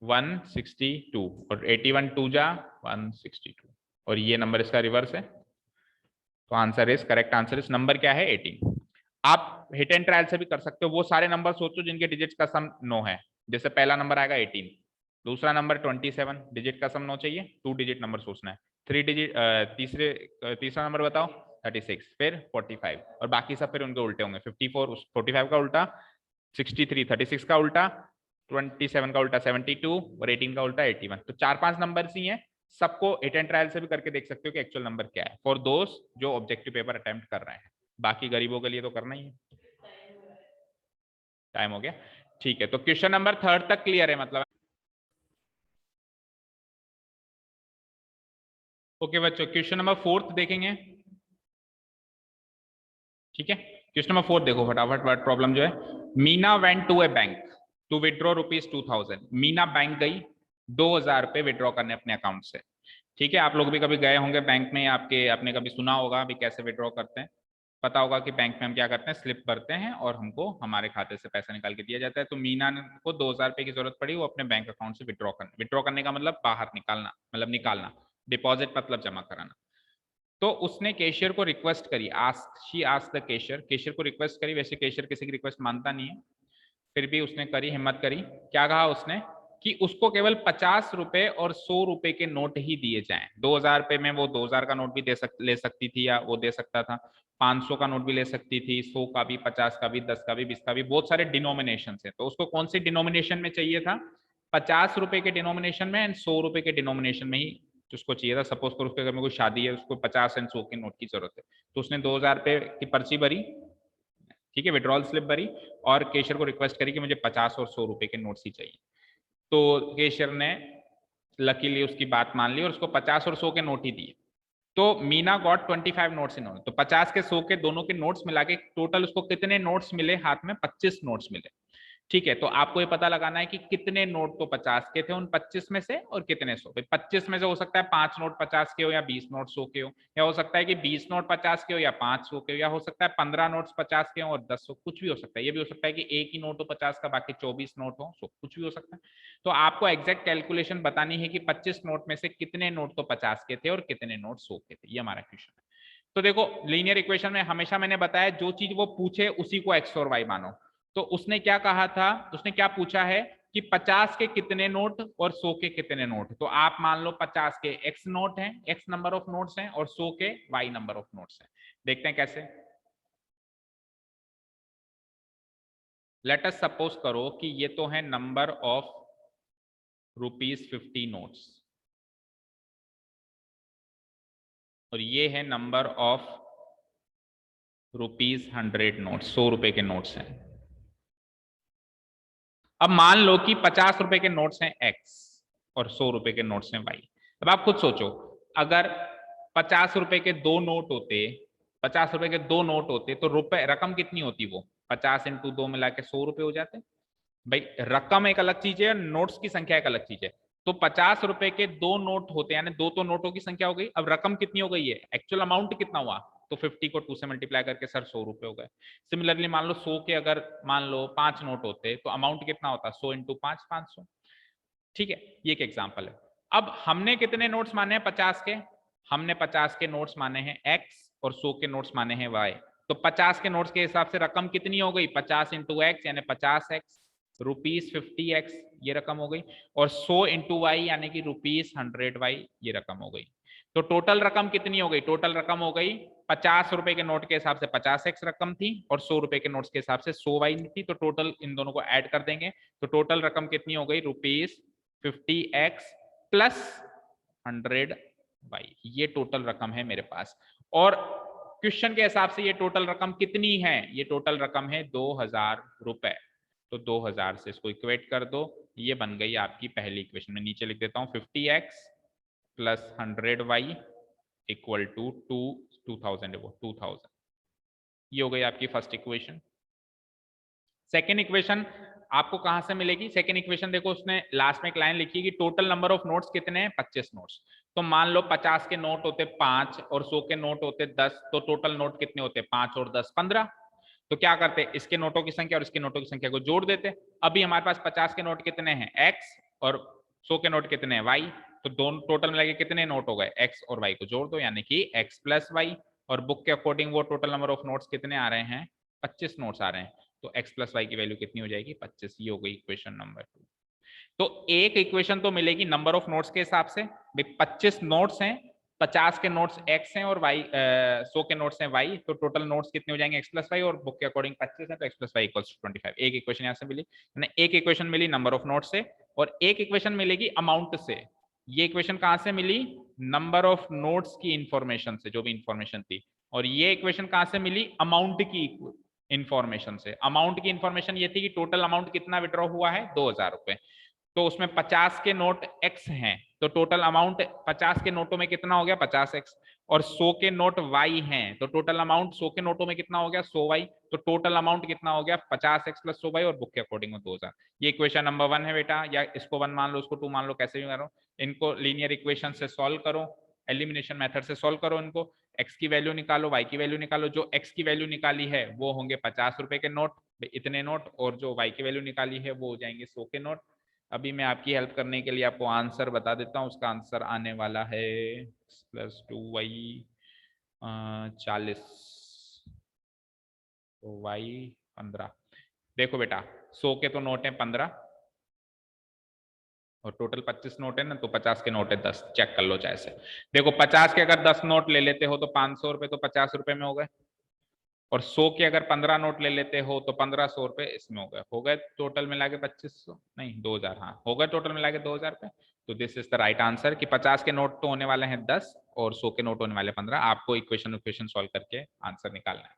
162 और 81 2 जा 162, और ये नंबर इसका रिवर्स है, तो answer is correct answer is number क्या है 18। आप हिट एंड ट्रायल से भी कर सकते हो, वो सारे नंबर सोचो जिनके डिजिट का सम 9 है, जैसे पहला नंबर आएगा 18, दूसरा नंबर 27 डिजिट का सम 9 चाहिए, 2 डिजिट नंबर सोचना है, 3 डिजिट तीसरा नंबर बताओ 36, फिर 45, और बाकी सब फिर उनके उल्टे होंगे, 54 45 का उल्टा, 63 36 का उल्टा, 27 का उल्टा 72 और 18 का उल्टा 81। तो 4-5 नंबर ही हैं, सबको हिट एंड ट्रायल से भी करके देख सकते हो कि एक्चुअल नंबर क्या है फॉर दोस्त जो ऑब्जेक्टिव पेपर अटेम्प्ट कर रहे हैं, बाकी गरीबों के लिए तो करना ही है। टाइम हो गया, ठीक है। तो क्वेश्चन नंबर 3 तक क्लियर है मतलब? ओके बच्चों, क्वेश्चन नंबर 4 देखेंगे, ठीक है। क्वेश्चन नंबर 4 देखो फटाफट। वर्ड प्रॉब्लम जो है, Meena went to a bank to withdraw ₹2000। Meena bank गई 2000 रुपए विड्रॉ करने अपने अकाउंट से, ठीक है। आप लोग भी कभी गए होंगे बैंक में, आपके आपने कभी सुना होगा भी कैसे विड्रॉ करते हैं, पता होगा कि बैंक में हम क्या करते हैं, स्लिप भरते हैं और हमको हमारे खाते से पैसा निकाल के दिया जाता है। तो मीना को 2000 रुपए की जरूरत पड़ी, वो अपने बैंक अकाउंट से विड्रॉ करने का मतलब बाहर निकालना, मतलब निकालना, डिपॉजिट मतलब जमा कराना। तो उसने कैशियर को रिक्वेस्ट करी, ask she ask the cashier, cashier को रिक्वेस्ट करी। वैसे कैशियर किसी की रिक्वेस्ट मानता नहीं है, फिर भी उसने करी, हिम्मत करी। क्या कहा उसने कि उसको केवल 50 रुपए और 100 रुपए के नोट ही दिए जाएं। 2000 रुपए में वो 2000 का नोट भी ले सकती थी, या वो दे सकता था, 500 का नोट भी ले सकती थी, 100 का भी, 50 का भी, 10 का भी, 20 का भी, बहुत सारे डिनोमिनेशन है। तो उसको कौन सी डिनोमिनेशन में चाहिए था? 50 रुपए के डिनोमिनेशन में एंड 100 रुपए के डिनोमिनेशन में ही उसको चाहिए था। सपोज करो उसके घर में कोई शादी है, उसको 50 एंड 100 के नोट की जरूरत है, तो उसने 2000 रुपए की पर्ची भरी, ठीक है, विड्रॉल स्लिप भरी, और कैशियर को रिक्वेस्ट करी कि मुझे 50 और 100 रुपए के नोट्स ही चाहिए। तो कैशियर ने लकीली उसकी बात मान ली और उसको 50 और 100 के नोट ही दिए। तो Meena got 25 notes in all. तो 50 के 100 के दोनों के नोट्स मिला के टोटल उसको कितने नोट्स मिले हाथ में? 25 नोट्स मिले, ठीक है। तो आपको ये पता लगाना है कि कितने नोट तो 50 के थे उन 25 में से, और कितने 100। 25 में से हो सकता है 5 नोट 50 के हो, या 20 नोट 100 के हो, या हो सकता है कि 20 नोट 50 के हो, या 5 100 के हो, या हो सकता है 15 नोट्स 50 के हो और 10 100, कुछ भी हो सकता है। ये भी हो सकता है कि एक ही नोट हो 50 का, बाकी 24 नोट हो 100, कुछ भी हो सकता है। तो आपको एग्जैक्ट कैलकुलेशन बतानी है कि 25 नोट में से कितने नोट तो 50 के थे और कितने नोट 100 के थे। ये हमारा क्वेश्चन है। तो देखो, लीनियर इक्वेशन में हमेशा मैंने बताया जो चीज वो पूछे उसी को एक्स और वाई मानो। तो उसने क्या कहा था, उसने क्या पूछा है कि 50 के कितने नोट और 100 के कितने नोट। तो आप मान लो 50 के x नोट हैं, x नंबर ऑफ नोट्स हैं, और 100 के y नंबर ऑफ नोट्स हैं। देखते हैं कैसे। लेट अस सपोज करो कि ये तो है नंबर ऑफ ₹50 नोट्स, और ये है नंबर ऑफ ₹100 नोट्स, 100 रुपए के नोट्स हैं। अब मान लो कि 50 रुपए के नोट्स हैं x और 100 रुपए के नोट्स हैं y। अब आप खुद सोचो, अगर 50 रुपए के दो नोट होते, 50 रुपए के दो नोट होते, तो रुपए रकम कितनी होती? वो 50 इंटू 2 मिला के 100 रुपए हो जाते। भाई रकम एक अलग चीज है, नोट्स की संख्या एक अलग चीज है। तो 50 रुपए के दो नोट होते, यानी दो तो नोटों की संख्या हो गई। अब रकम कितनी हो गई है, एक्चुअल अमाउंट कितना हुआ? तो 50 को 2 से मल्टीप्लाई करके सर 100 रुपए हो गए। सिमिलरली मान लो 100 के अगर मान लो 5 नोट होते, तो अमाउंट कितना होता? 100 इंटू 5, 500, ठीक है। ये एक एग्जाम्पल है। अब हमने कितने नोट्स माने हैं 50 के? हमने 50 के नोट्स माने हैं x और 100 के नोट्स माने हैं y। तो 50 के नोट्स के हिसाब से रकम कितनी हो गई? 50 इंटू एक्स यानी 50x, ₹50x ये रकम हो गई, और 100 इंटू वाई यानी कि ₹100y ये रकम हो गई। तो टोटल रकम कितनी हो गई? टोटल रकम हो गई 50 रुपए के नोट के हिसाब से 50x रकम थी, और 100 रुपए के नोट्स के हिसाब से 100y थी। तो टोटल इन दोनों को ऐड कर देंगे, तो टोटल रकम कितनी हो गई? ₹50x plus 100y। ये टोटल रकम है मेरे पास। और क्वेश्चन के हिसाब से ये टोटल रकम कितनी है? ये टोटल रकम है 2000 रुपए। तो 2000 से इसको इक्वेट कर दो, ये बन गई आपकी पहली इक्वेशन। में नीचे लिख देता हूं 50x plus 100y equal to 2000 है वो 2000। ये हो गई आपकी फर्स्ट इक्वेशन। सेकेंड इक्वेशन आपको कहां से मिलेगी? सेकेंड इक्वेशन देखो, उसने लास्ट में एक लाइन लिखी कि टोटल नंबर ऑफ नोट्स कितने हैं? 25 नोट्स। तो मान लो 50 के नोट होते 5 और 100 के नोट होते 10, तो टोटल नोट कितने होते? 5 और 10 15। तो क्या करते? इसके नोटों की संख्या और इसके नोटों की संख्या को जोड़ देते। अभी हमारे पास 50 के नोट कितने हैं? x, और 100 के नोट कितने हैं? y। तो दोनों टोटल मिला के कितने नोट हो गए? x और y को जोड़ दो, यानी कि x प्लस वाई। और बुक के अकॉर्डिंग वो टोटल नंबर ऑफ नोट्स कितने आ रहे हैं? 25 नोट्स आ रहे हैं। तो x प्लस वाई की वैल्यू कितनी हो जाएगी? 25। ये हो गई इक्वेशन नंबर 2। तो एक इक्वेशन तो मिलेगी नंबर ऑफ नोट्स के हिसाब से, 25 नोट्स हैं, 50 के नोट्स x हैं और y 100 के नोट्स हैं y। तो टोटल नोट्स कितने हो जाएंगे? x प्लस वाई, और बुक के अकॉर्डिंग 25 है तो x प्लस वाई इक्वल्स 25। एक इक्वेशन यहाँ से मिली, एक इक्वेशन मिली नंबर ऑफ नोट्स से, और एक इक्वेशन मिलेगी अमाउंट से। ये इक्वेशन कहां से मिली? नंबर ऑफ नोट्स की इंफॉर्मेशन से, जो भी इंफॉर्मेशन थी। और ये इक्वेशन कहां से मिली? अमाउंट की इंफॉर्मेशन से। अमाउंट की इंफॉर्मेशन ये थी कि टोटल अमाउंट कितना विड्रॉ हुआ है, 2000 रुपए। तो उसमें 50 के नोट x हैं, तो टोटल अमाउंट 50 के नोटों में कितना हो गया, 50x। और 100 के नोट y हैं, तो टोटल अमाउंट 100 के नोटों में कितना हो गया, 100y। तो टोटल अमाउंट कितना हो गया, 50x प्लस 100y, और बुक के अकॉर्डिंग में 2000। ये इक्वेशन नंबर 1 है बेटा, या इसको 1 मान लो, इसको 2 मान लो, कैसे भी करो। इनको लीनियर इक्वेशन से सॉल्व करो, एलिमिनेशन मेथड से सॉल्व करो इनको। x की वैल्यू निकालो, y की वैल्यू निकालो। जो x की वैल्यू निकाली है वो होंगे 50 रुपए के नोट, इतने नोट, और जो y की वैल्यू निकाली है वो हो जाएंगे 100 के नोट। अभी मैं आपकी हेल्प करने के लिए आपको आंसर बता देता हूँ। उसका आंसर आने वाला है +2y 40, तो y 15। देखो बेटा 100 के तो नोट है 15, और टोटल 25 नोट है ना, तो 50 के नोट है 10। चेक कर लो चाहे से। देखो 50 के अगर 10 नोट ले लेते हो तो 500 रुपए तो 50 रुपए में हो गए, और 100 के अगर 15 नोट ले लेते हो तो 1500 रुपए इसमें हो गए टोटल मिला के 2500 नहीं 2000, हाँ हो गए टोटल मिला के 2000 रुपए। तो this is the right answer कि 50 के नोट तो होने वाले हैं 10 और 100 के नोट होने वाले 15। आपको इक्वेशन सॉल्व करके आंसर निकालना है।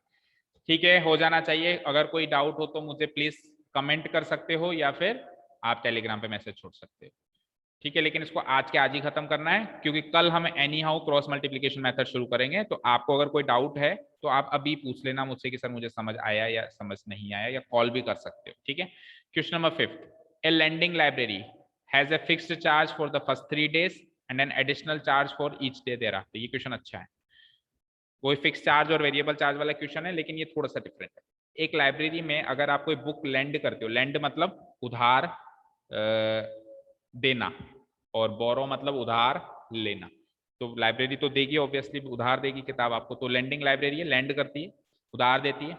ठीक है, हो जाना चाहिए। अगर कोई डाउट हो तो मुझे प्लीज कमेंट कर सकते हो, या फिर आप टेलीग्राम पे मैसेज छोड़ सकते हो। ठीक है, लेकिन इसको आज के आज ही खत्म करना है, क्योंकि कल हम any how cross multiplication method शुरू करेंगे। तो आपको अगर कोई डाउट है तो आप अभी पूछ लेना मुझसे कि सर मुझे समझ आया या समझ नहीं आया, या कॉल भी कर सकते हो। ठीक है, question number 5, A lending library has a fixed charge for the first 3 days and an additional charge for each day thereafter. ये क्वेश्चन अच्छा है, कोई फिक्स चार्ज और वेरिएबल चार्ज वाला क्वेश्चन है, लेकिन ये थोड़ा सा डिफरेंट है। एक लाइब्रेरी में अगर आप कोई बुक लेंड करते हो, लेंड मतलब उधार देना, और बोरो मतलब उधार लेना। तो लाइब्रेरी तो देगी ऑब्वियसली, उधार देगी किताब आपको, तो लेंडिंग लाइब्रेरी है, लेंड करती है, उधार देती है।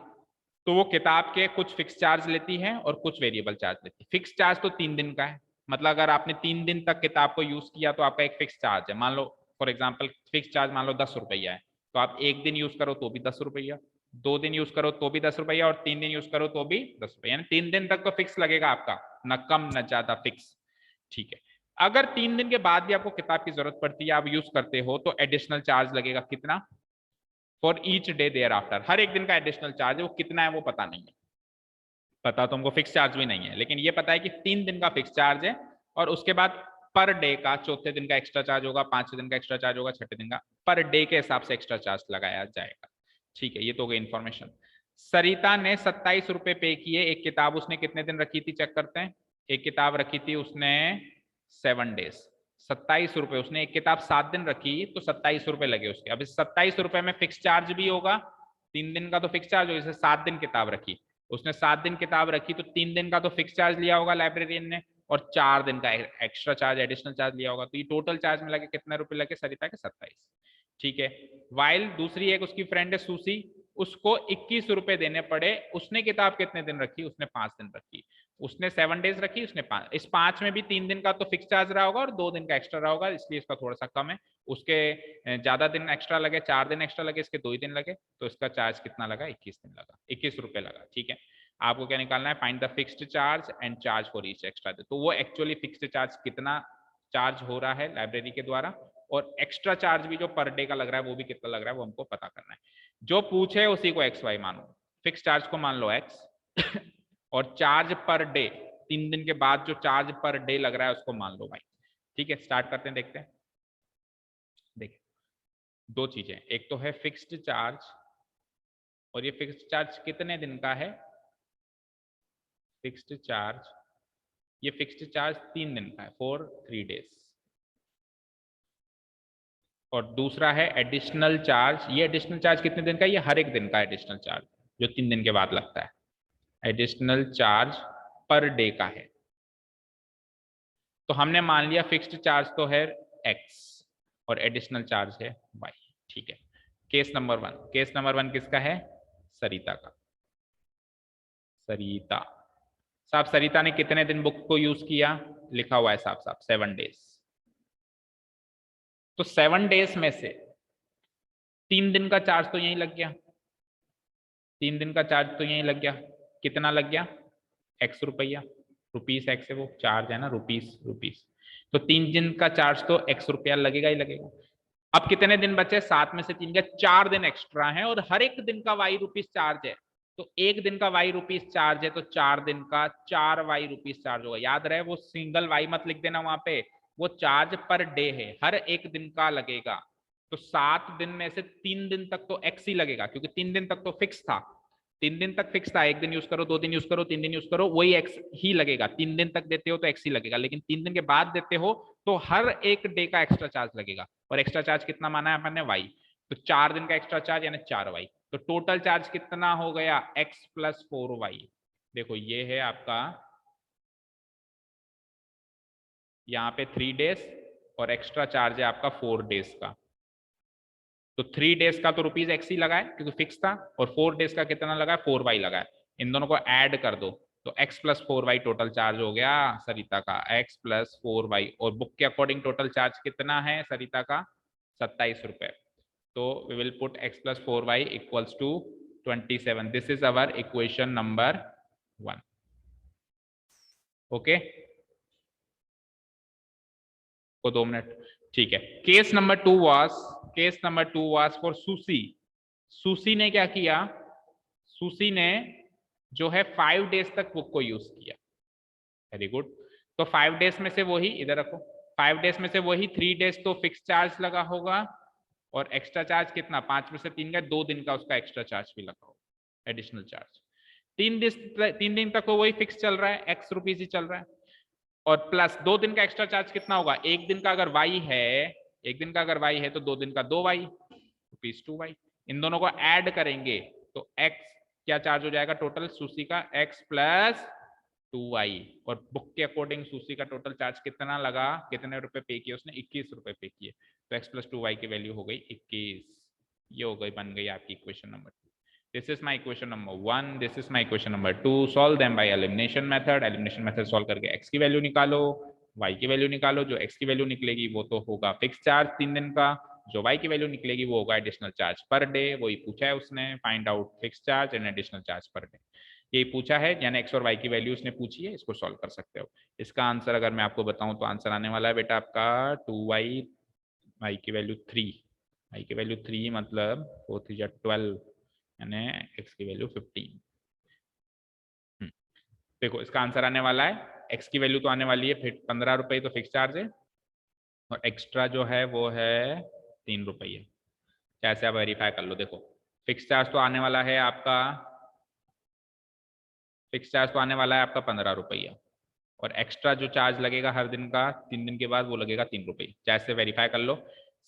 तो वो किताब के कुछ फिक्स चार्ज लेती है और कुछ वेरिएबल चार्ज लेती है। फिक्स चार्ज तो 3 दिन का है, मतलब अगर आपने 3 दिन तक किताब को यूज किया तो आपका एक फिक्स चार्ज है। मान लो फॉर एग्जाम्पल फिक्स चार्ज मान लो 10 रुपया है, तो आप 1 दिन यूज करो तो भी 10 रुपया, 2 दिन यूज करो तो भी 10 रुपया, और 3 दिन यूज करो तो भी 10 रुपया, यानी 3 दिन तक तो फिक्स लगेगा आपका, न कम न ज्यादा, फिक्स। ठीक है, अगर 3 दिन के बाद भी आपको किताब की जरूरत पड़ती है, आप यूज करते हो, तो एडिशनल चार्ज लगेगा कितना, for each day thereafter. हर एक दिन का एडिशनल चार्ज है, वो कितना है वो पता नहीं है, पता तो हमको फिक्स चार्ज भी नहीं है, लेकिन ये पता है कि 3 दिन का फिक्स चार्ज है, और उसके बाद पर डे का, चौथे दिन का एक्स्ट्रा चार्ज होगा, 5वें दिन का एक्स्ट्रा चार्ज होगा, 6ठे दिन का, पर डे के हिसाब से एक्स्ट्रा चार्ज लगाया जाएगा। ठीक है, ये तो हो गई इन्फॉर्मेशन। सरिता ने 27 रुपए पे किए। एक किताब उसने कितने दिन रखी थी, चेक करते हैं। एक किताब रखी थी उसने 7 डेज, 27 रुपए। उसने एक किताब 7 दिन रखी तो 27 रुपए लगे उसके। अब इस 27 रुपए में फिक्स चार्ज भी होगा, 3 दिन का तो फिक्स चार्ज होगा, जैसे 7 दिन किताब रखी, उसने 7 दिन किताब रखी तो 3 दिन का तो फिक्स चार्ज लिया होगा लाइब्रेरियन ने, और 4 दिन का एक्स्ट्रा चार्ज, एडिशनल चार्ज लिया होगा। तो ये टोटल चार्ज मिला के कितने रुपए लगे सरिता के, 27। ठीक है, वाइल दूसरी एक उसकी फ्रेंड है सूसी, उसको 21 रुपए देने पड़े। उसने किताब कितने दिन रखी, उसने 5 दिन रखी। उसने 7 डेज रखी, उसने 5। इस 5 में भी 3 दिन का तो फिक्स चार्ज रहा होगा और 2 दिन का एक्स्ट्रा रहा होगा, इसलिए इसका थोड़ा सा कम है। उसके ज्यादा दिन एक्स्ट्रा लगे, 4 दिन एक्स्ट्रा लगे, इसके 2 ही दिन लगे, तो इसका चार्ज कितना लगा, 21 दिन लगा, 21 रुपए लगा। ठीक है, आपको क्या निकालना है, find the fixed charge and charge for each extra day. तो वो एक्चुअली फिक्स्ड चार्ज कितना चार्ज हो रहा है लाइब्रेरी के द्वारा, और एक्स्ट्रा चार्ज भी जो पर डे का लग रहा है वो भी कितना लग रहा है वो हमको पता करना है। जो पूछे उसी को एक्स वाई मानो। फिक्स चार्ज को मान लो एक्स और चार्ज पर डे 3 दिन के बाद जो चार्ज पर डे लग रहा है उसको मान लो वाई। ठीक है, स्टार्ट करते हैं, देखते हैं। देखिए दो चीजें, एक तो है फिक्स्ड चार्ज, और ये फिक्स्ड चार्ज कितने दिन का है, फिक्स्ड चार्ज, ये फिक्स्ड चार्ज 3 दिन का है, फॉर 3 days। और दूसरा है एडिशनल चार्ज, ये एडिशनल चार्ज कितने दिन का है, ये हर एक दिन का एडिशनल चार्ज जो 3 दिन के बाद लगता है। एडिशनल चार्ज पर डे का है। तो हमने मान लिया फिक्स्ड चार्ज तो है x और एडिशनल चार्ज है y। ठीक है, केस नंबर 1, केस नंबर 1 किसका है, सरिता का। सरिता साहब, सरिता ने कितने दिन बुक को यूज किया, लिखा हुआ है साहब साहब 7 डेज। तो 7 डेज में से 3 दिन का चार्ज तो यही लग गया, 3 दिन का चार्ज तो यही लग गया, कितना लग गया, x रुपया, रुपीस एक्स है वो चार्ज है ना, रुपीस रुपीस। तो 3 दिन का चार्ज तो x रुपया लगेगा ही लगेगा। अब कितने दिन बचे, 7 में से 3 का 4 दिन एक्स्ट्रा है, और हर एक दिन का y रुपीस चार्ज है। तो एक दिन का वाई रुपीज चार्ज है तो 4 दिन का 4 वाई रुपीज चार्ज होगा। याद रहे वो सिंगल वाई मत लिख देना वहां पे, वो चार्ज पर डे है, हर एक दिन का लगेगा। तो 7 दिन में से 3 दिन तक तो एक्स ही लगेगा, क्योंकि 3 दिन तक तो फिक्स था, 3 दिन तक फिक्स था, 1 दिन यूज करो, 2 दिन यूज करो, 3 दिन यूज करो, वही एक्स ही लगेगा। 3 दिन तक देते हो तो एक्स ही लगेगा, लेकिन 3 दिन के बाद देते हो तो हर एक डे का एक्स्ट्रा चार्ज लगेगा। और एक्स्ट्रा चार्ज कितना माना है अपन ने, वाई। तो 4 दिन का एक्स्ट्रा चार्ज यानी 4 वाई। तो टोटल चार्ज कितना हो गया, एक्स प्लस 4 वाई। देखो ये है आपका यहाँ पे 3 डेज और एक्स्ट्रा चार्ज है आपका 4 डेज का। तो 3 डेज का तो रुपीज एक्स ही लगा है क्योंकि फिक्स था, और 4 डेज का कितना लगा है, 4 वाई लगा है। इन दोनों को ऐड कर दो तो x plus 4 y total charge हो गया सरिता का, एक्स प्लस 4 वाई। और बुक के अकॉर्डिंग टोटल चार्ज कितना है सरिता का, 27 रुपए। तो we will put x plus 4 y equals to 27। This is our equation number 1। Okay, को 2 मिनट, ठीक है। केस नंबर 2 वाज फॉर सुसी। सुसी ने क्या किया, सुसी ने जो है 5 डेज तक बुक को यूज किया। Very good. तो 5 डेज में से वही इधर रखो, 5 डेज में से वही 3 डेज तो फिक्स चार्ज लगा होगा, और एक्स्ट्रा चार्ज कितना, 5 में से 3 गए, 2 दिन का उसका एक्स्ट्रा चार्ज भी लगा होगा, एडिशनल चार्ज। 3 दिन तक वही फिक्स चल रहा है, एक्स रुपीज ही चल रहा है। और प्लस 2 दिन का एक्स्ट्रा चार्ज कितना होगा, एक दिन का अगर वाई है, एक दिन का अगर वाई है तो 2 दिन का 2 वाई रुपीज 2 वाई। इन दोनों को ऐड करेंगे तो एक्स क्या चार्ज हो जाएगा टोटल, सूसी का एक्स प्लस 2 वाई। और बुक के अकॉर्डिंग सूसी का टोटल चार्ज कितना लगा, कितने रुपए पे किए उसने, 21 रुपए पे किए। तो एक्स प्लस 2 वाई की वैल्यू हो गई 21। ये हो गई, बन गई आपकी equation number 2। This is my equation number 1, this is my equation number 2. Solve them by elimination method. Elimination method solve करके x की वैल्यू निकालो, y की वैल्यू निकालो। जो x की वैल्यू निकलेगी वो तो होगा फिक्स चार्ज 3 दिन का, जो y की वैल्यू निकलेगी वो होगा एडिशनल चार्ज पर डे। वही पूछा है उसने, find out fix charge and additional charge per day, यही पूछा है। यानी x और y की वैल्यू उसने पूछी है, इसको सॉल्व कर सकते हो। इसका आंसर अगर मैं आपको बताऊं तो आंसर आने वाला है बेटा आपका 2y, y की वैल्यू 3, y की वैल्यू 3 मतलब 4 3 12 यानी x की वैल्यू 15। देखो इसका आंसर आने वाला है, x की वैल्यू तो आने वाली है फिर 15 रुपये तो फिक्स चार्ज है, और एक्स्ट्रा जो है वो है 3 रुपये। कैसे आप वेरीफाई कर लो, देखो फिक्स चार्ज तो आने वाला है आपका, फिक्स चार्ज तो आने वाला है आपका 15 रुपया, और एक्स्ट्रा जो चार्ज लगेगा हर दिन का 3 दिन के बाद वो लगेगा 3 रुपये। जैसे वेरीफाई कर लो,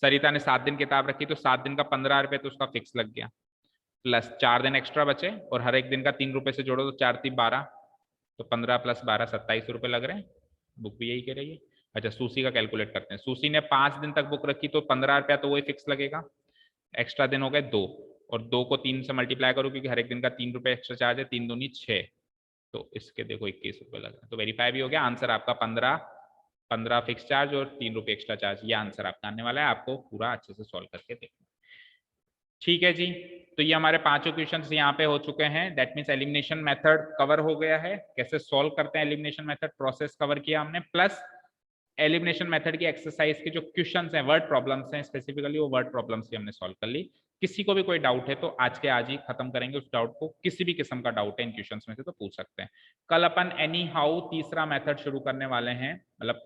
सरिता ने 7 दिन किताब रखी तो 7 दिन का 15 रुपये तो उसका फिक्स लग गया, प्लस 4 दिन एक्स्ट्रा बचे, और हर एक दिन का 3 रुपये से जोड़ो तो 4 3 12, तो 15 प्लस 12 27 रुपये लग रहे हैं। बुक भी यही कह रही है। अच्छा सूसी का कैलकुलेट करते हैं। सूसी ने 5 दिन तक बुक रखी तो 15 रुपया तो वही फिक्स लगेगा, एक्स्ट्रा दिन हो गए 2, और 2 को 3 से मल्टीप्लाई करो क्योंकि हर एक दिन का 3 रुपये एक्स्ट्रा चार्ज है, 3 दूनी 6, तो इसके देखो 21 रुपये लग रहा है। तो वेरीफाई भी हो गया, आंसर आपका 15 फिक्स चार्ज और 3 रुपये एक्स्ट्रा चार्ज, ये आंसर आपका आने वाला है। आपको पूरा अच्छे से सॉल्व करके देखना। ठीक है जी, तो ये हमारे 5 क्वेश्चंस यहाँ पे हो चुके हैं। That means elimination method cover हो गया है, कैसे सॉल्व करते हैं एलिमिनेशन मेथड, प्रोसेस कवर किया हमने, प्लस एलिमिनेशन मेथड की एक्सरसाइज के जो क्वेश्चंस हैं, वर्ड प्रॉब्लम्स हैं स्पेसिफिकली, वो वर्ड प्रॉब्लम्स भी हमने सॉल्व कर ली। किसी को भी कोई डाउट है तो आज के आज ही खत्म करेंगे उस डाउट को, किसी भी किस्म का डाउट है इन क्वेश्चंस में से तो पूछ सकते हैं। कल अपन एनी हाउ तीसरा मेथड शुरू करने वाले हैं, मतलब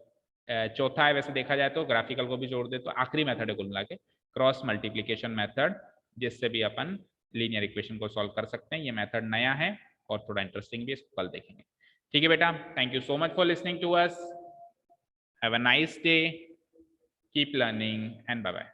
चौथा है वैसे देखा जाए तो, ग्राफिकल को भी जोड़ दे तो आखिरी मेथड है कुल मिला के, क्रॉस मल्टीप्लीकेशन मेथड, जिससे भी अपन लीनियर इक्वेशन को सॉल्व कर सकते हैं। ये मेथड नया है और थोड़ा इंटरेस्टिंग भी, इसको कल देखेंगे। ठीक है बेटा, thank you so much for listening to us, have a nice day, keep learning and bye bye.